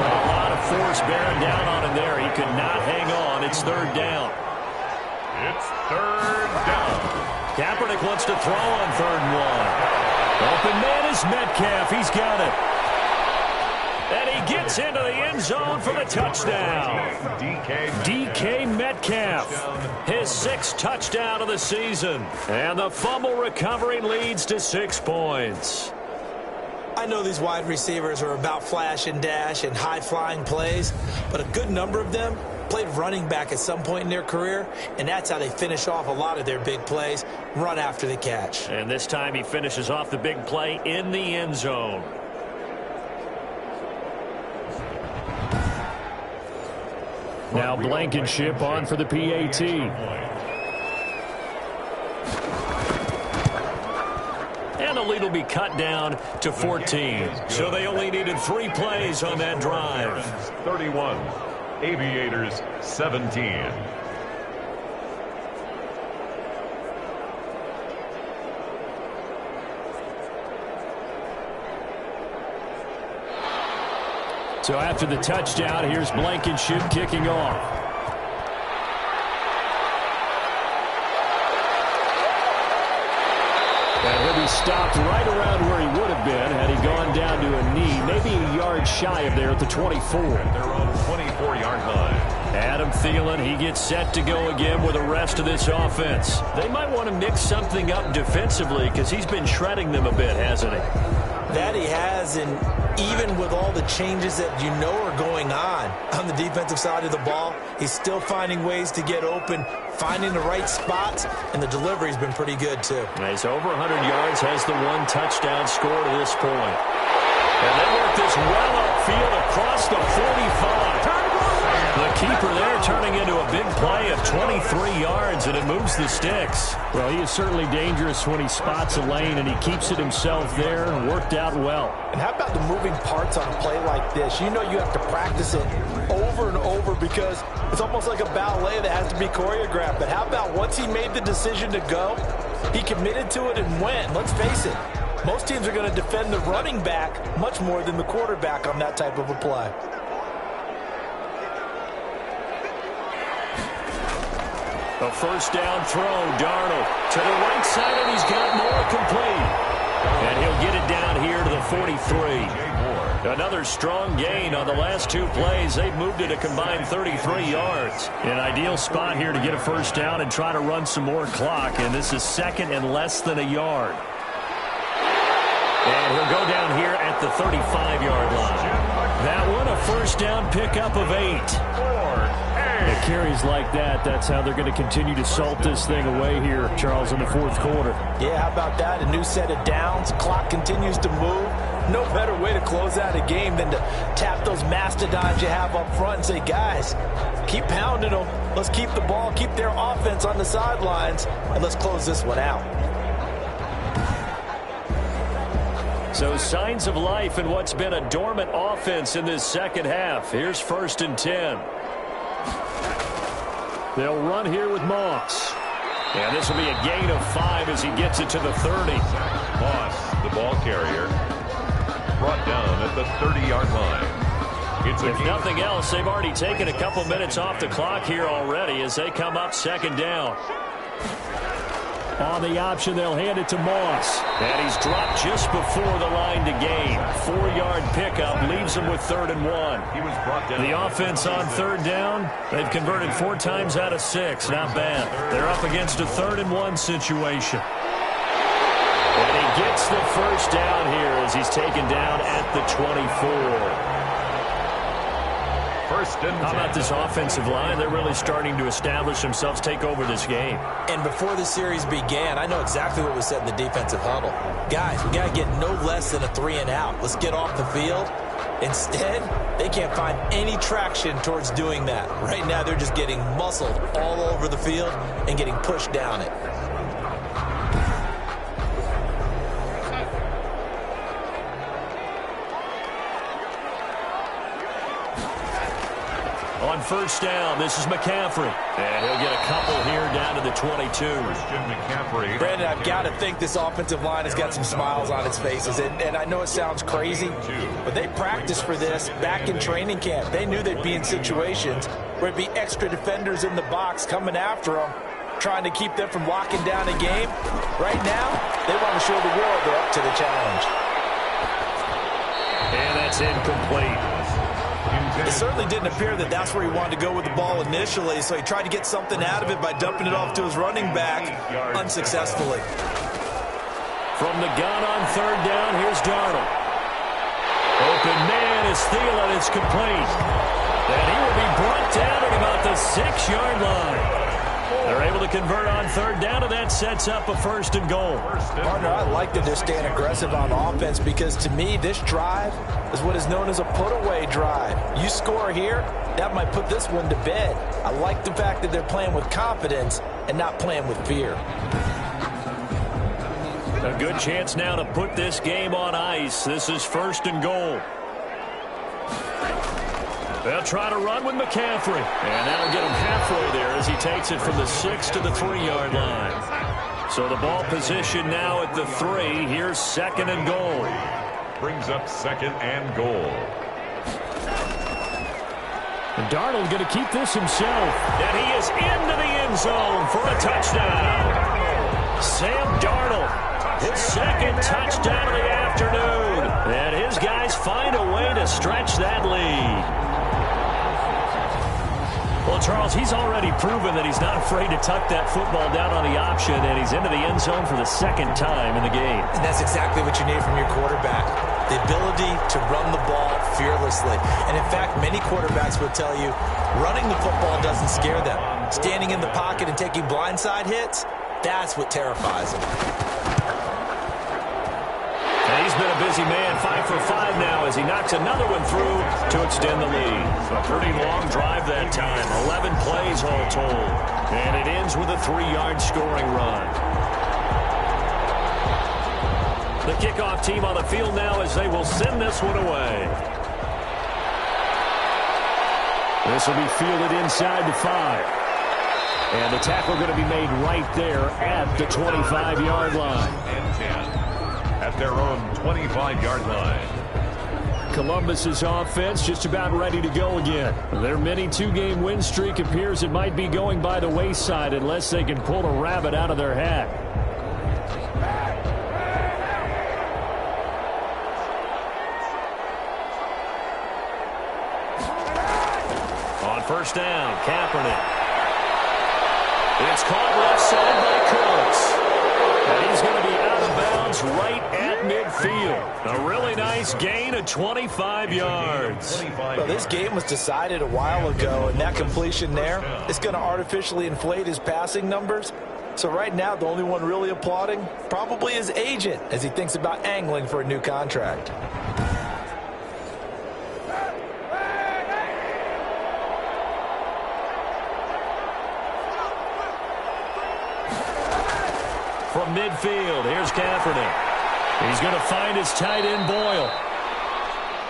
A lot of force bearing down on him there. He could not hang on. It's 3rd down. It's 3rd down. Kaepernick wants to throw on 3rd and 1. Open man is Metcalf. He's got it. And he gets into the end zone for the touchdown. DK Metcalf, his 6th touchdown of the season. And the fumble recovering leads to 6 points. I know these wide receivers are about flash and dash and high-flying plays, but a good number of them played running back at some point in their career, and that's how they finish off a lot of their big plays, run after the catch. And this time he finishes off the big play in the end zone. Now Blankenship on for the PAT. And the lead will be cut down to 14. So they only needed 3 plays on that drive. 31. Aviators 17. So after the touchdown, here's Blankenship kicking off. And he'll be stopped right around where he would have been had he gone down to a knee, maybe a yard shy of there at the 24. Their own 24-yard line. Adam Thielen, he gets set to go again with the rest of this offense. They might want to mix something up defensively because he's been shredding them a bit, hasn't he? That he has, and even with all the changes that you know are going on the defensive side of the ball, he's still finding ways to get open, finding the right spots, and the delivery's been pretty good, too. He's over 100 yards, has the 1 touchdown score to this point. And they work this well upfield across the 45. The keeper there turning into a big play of 23 yards, and it moves the sticks. Well, he is certainly dangerous when he spots a lane, and he keeps it himself there and worked out well. And how about the moving parts on a play like this? You know you have to practice it over and over because it's almost like a ballet that has to be choreographed. But how about once he made the decision to go, he committed to it and went. Let's face it, most teams are going to defend the running back much more than the quarterback on that type of a play. A first down throw, Darnold to the right side, and he's got more complete. And he'll get it down here to the 43. Another strong gain on the last 2 plays. They've moved it a combined 33 yards. An ideal spot here to get a first down and try to run some more clock, and this is 2nd and less than a yard. And he'll go down here at the 35-yard line. That one, a first down pickup of 8. It carries like that. That's how they're going to continue to salt this thing away here, Charles, in the 4th quarter. Yeah, how about that? A new set of downs. Clock continues to move. No better way to close out a game than to tap those mastodons you have up front and say, guys, keep pounding them. Let's keep the ball, keep their offense on the sidelines, and let's close this one out. So signs of life in what's been a dormant offense in this second half. Here's 1st and 10. They'll run here with Moss. And this will be a gain of 5 as he gets it to the 30. Moss, the ball carrier, brought down at the 30-yard line. If nothing else, they've already taken a couple minutes off the clock here already as they come up 2nd down. On the option, they'll hand it to Moss. And he's dropped just before the line to gain. 4-yard pickup leaves him with 3rd and 1. He was brought down. The offense on 3rd down, they've converted 4 times out of 6. Not bad. They're up against a 3rd and 1 situation. And he gets the 1st down here as he's taken down at the 24. 1st and 10. How about this offensive line? They're really starting to establish themselves, take over this game. And before the series began, I know exactly what was said in the defensive huddle. Guys, we got to get no less than a 3-and-out. Let's get off the field. Instead, they can't find any traction towards doing that. Right now, they're just getting muscled all over the field and getting pushed down it. On 1st down, this is McCaffrey. And he'll get a couple here down to the 22. Christian McCaffrey. Brandon, I've got to think this offensive line has got some smiles on its faces. And I know it sounds crazy, but they practiced for this back in training camp. They knew they'd be in situations where it'd be extra defenders in the box coming after them, trying to keep them from locking down a game. Right now, they want to show the world they're up to the challenge. And that's incomplete. It certainly didn't appear that that's where he wanted to go with the ball initially, so he tried to get something out of it by dumping it off to his running back unsuccessfully. From the gun on 3rd down, here's Darnold. Open man is Thielen. It's complete. And he will be brought down at about the 6-yard line. They're able to convert on 3rd down, and that sets up a 1st and goal. Partner, I like that they're staying aggressive on offense because, to me, this drive is what is known as a put-away drive. You score here, that might put this one to bed. I like the fact that they're playing with confidence and not playing with fear. A good chance now to put this game on ice. This is 1st and goal. They'll try to run with McCaffrey. And that'll get him halfway there as he takes it from the 6 to the 3-yard line. So the ball position now at the 3. Here's 2nd and goal. Brings up 2nd and goal. And Darnold going to keep this himself. And he is into the end zone for a touchdown. Sam Darnold, his 2nd touchdown of the afternoon. And his guys find a way to stretch that lead. Well, Charles, he's already proven that he's not afraid to tuck that football down on the option, and he's into the end zone for the 2nd time in the game. And that's exactly what you need from your quarterback, the ability to run the ball fearlessly. And, in fact, many quarterbacks will tell you running the football doesn't scare them. Standing in the pocket and taking blindside hits, that's what terrifies them. And he's been a busy man, 5 for 5 now as he knocks another one through to extend the lead. A pretty long drive that time, 11 plays all told. And it ends with a 3-yard scoring run. The kickoff team on the field now as they will send this one away. This will be fielded inside the 5. And the tackle going to be made right there at the 25-yard line. And 10. At their own 25-yard line. Columbus's offense just about ready to go again. Their mini 2-game win streak appears it might be going by the wayside unless they can pull a rabbit out of their hat. On 1st down, Kaepernick. It's caught left side by Cooks. And he's going to be out of bounds right at midfield. A really nice gain of 25 yards. Well, this game was decided a while ago, and that completion there is going to artificially inflate his passing numbers. So right now, the only one really applauding probably his agent as he thinks about angling for a new contract. From midfield, here's Kaepernick. He's going to find his tight end, Boyle.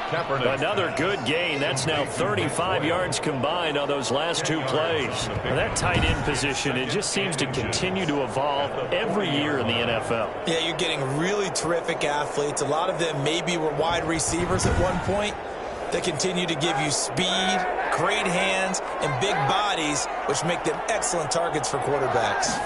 Kaepernick. Another good gain. That's now 35 yards combined on those last two plays. Now, that tight end position, it just seems to continue to evolve every year in the NFL. Yeah, you're getting really terrific athletes. A lot of them maybe were wide receivers at one point. They continue to give you speed, great hands, and big bodies, which make them excellent targets for quarterbacks.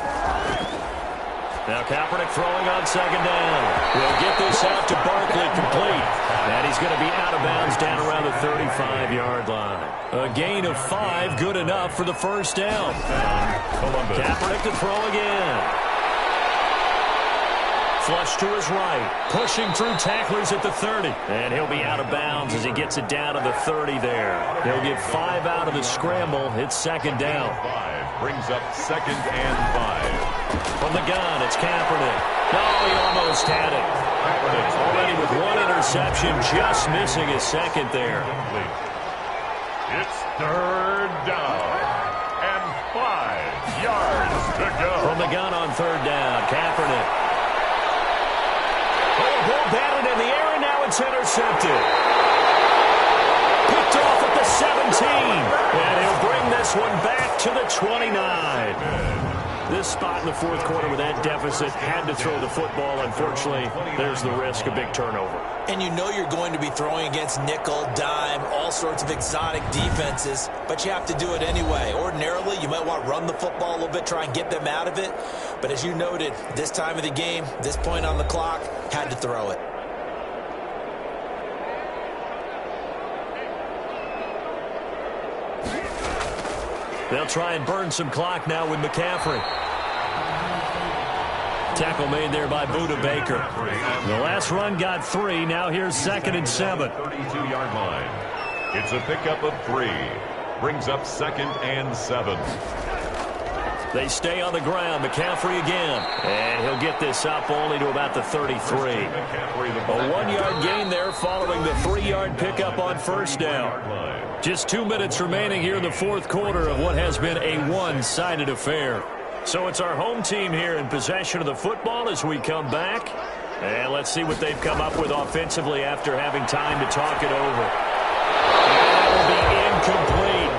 Now Kaepernick throwing on second down. We'll get this out to Barkley, complete. And he's going to be out of bounds down around the 35-yard line. A gain of 5, good enough for the first down. Kaepernick to throw again. Flush to his right. Pushing through tacklers at the 30. And he'll be out of bounds as he gets it down to the 30 there. He'll get 5 out of the scramble. It's second down. 5 brings up second and 5. From the gun, it's Kaepernick. Oh, he almost had it. Kaepernick's already with 1 interception, just missing his second there. It's third down and 5 yards to go. From the gun on third down, Kaepernick. Oh, ball batted in the air, and now it's intercepted. Picked off at the 17. And he'll bring this one back to the 29. This spot in the fourth quarter with that deficit, had to throw the football. Unfortunately, there's the risk of big turnover. And you know you're going to be throwing against nickel, dime, all sorts of exotic defenses, but you have to do it anyway. Ordinarily, you might want to run the football a little bit, try and get them out of it. But as you noted, this time of the game, this point on the clock, had to throw it. They'll try and burn some clock now with McCaffrey. Tackle made there by Buda Baker. The last run got 3. Now here's second and 7. 32-yard line. It's a pickup of 3. Brings up second and 7. They stay on the ground. McCaffrey again. And he'll get this up only to about the 33. A 1-yard gain there following the 3-yard pickup on first down. Just 2 minutes remaining here in the fourth quarter of what has been a one-sided affair. So it's our home team here in possession of the football as we come back. And let's see what they've come up with offensively after having time to talk it over. That will be incomplete.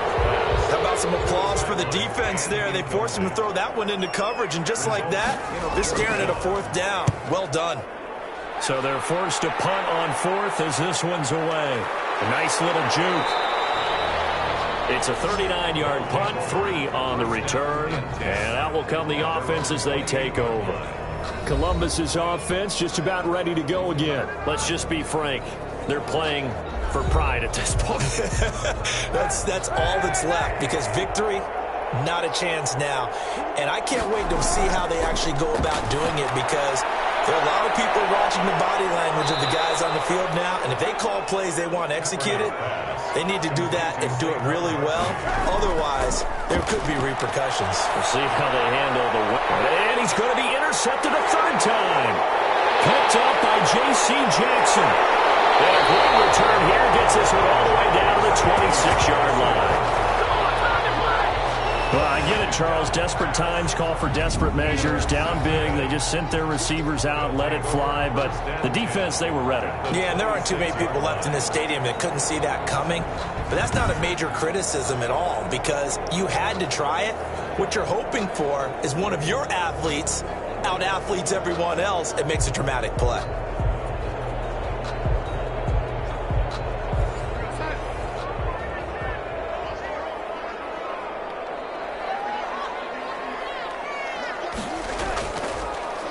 How about some applause for the defense there? They forced him to throw that one into coverage, and just like that, they're staring at a fourth down. Well done. So they're forced to punt on fourth as this one's away. A nice little juke. It's a 39-yard punt, 3 on the return, and out will come the offense as they take over. Columbus's offense just about ready to go again. Let's just be frank. They're playing for pride at this point. That's all that's left, because victory, not a chance now. And I can't wait to see how they actually go about doing it, because there are a lot of people watching the body language of the guys on the field now, and if they call plays they want executed, they need to do that and do it really well. Otherwise, there could be repercussions. We'll see how they handle the win. And he's going to be intercepted a third time. Picked up by J.C. Jackson. And a great return here gets this one all the way down to the 26-yard line. Well, I get it, Charles. Desperate times call for desperate measures. Down big, they just sent their receivers out, let it fly. But the defense, they were ready. Yeah, and there aren't too many people left in this stadium that couldn't see that coming. But that's not a major criticism at all, because you had to try it. What you're hoping for is one of your athletes out-athletes everyone else and makes a dramatic play.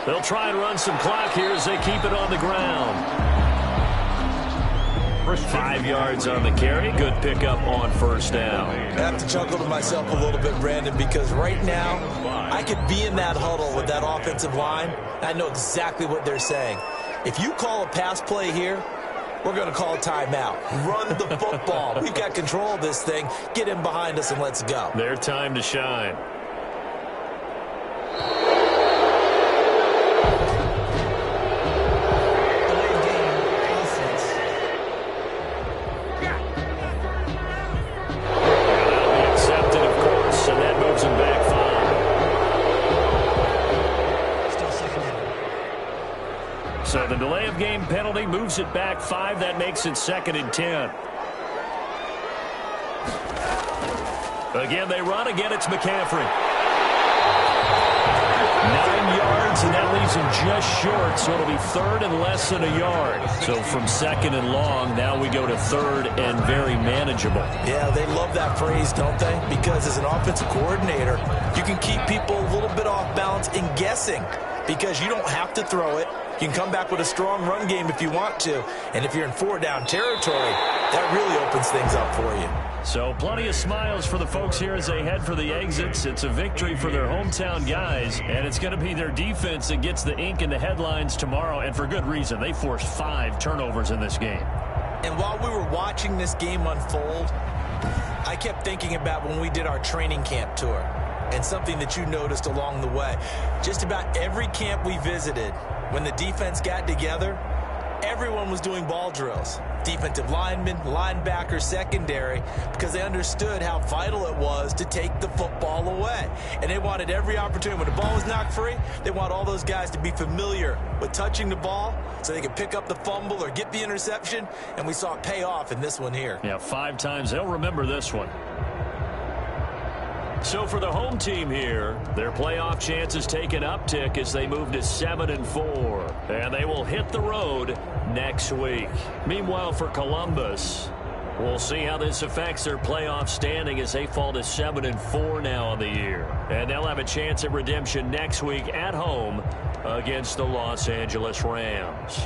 They'll try and run some clock here as they keep it on the ground. 5 yards on the carry. Good pickup on first down. I have to chuckle to myself a little bit, Brandon, because right now I could be in that huddle with that offensive line. I know exactly what they're saying. If you call a pass play here, we're going to call a timeout. Run the football. We've got control of this thing. Get in behind us and let's go. Their time to shine. So the delay of game penalty moves it back 5. That makes it 2nd and 10. Again, they run. Again, it's McCaffrey. 9 yards, and that leaves him just short, so it'll be 3rd and less than a yard. So from 2nd and long, now we go to 3rd and very manageable. Yeah, they love that phrase, don't they? Because as an offensive coordinator, you can keep people a little bit off balance in guessing because you don't have to throw it. You can come back with a strong run game if you want to. And if you're in 4-down territory, that really opens things up for you. So plenty of smiles for the folks here as they head for the exits. It's a victory for their hometown guys, and it's going to be their defense that gets the ink in the headlines tomorrow, and for good reason. They forced 5 turnovers in this game. And while we were watching this game unfold, I kept thinking about when we did our training camp tour and something that you noticed along the way. Just about every camp we visited, when the defense got together, everyone was doing ball drills. Defensive linemen, linebackers, secondary, because they understood how vital it was to take the football away. And they wanted every opportunity. When the ball was knocked free, they want all those guys to be familiar with touching the ball so they could pick up the fumble or get the interception. And we saw it pay off in this one here. Yeah, 5 times. They'll remember this one. So for the home team here, their playoff chances take an uptick as they move to 7-4. And they will hit the road next week. Meanwhile, for Columbus, we'll see how this affects their playoff standing as they fall to 7-4 now on the year. And they'll have a chance at redemption next week at home against the Los Angeles Rams.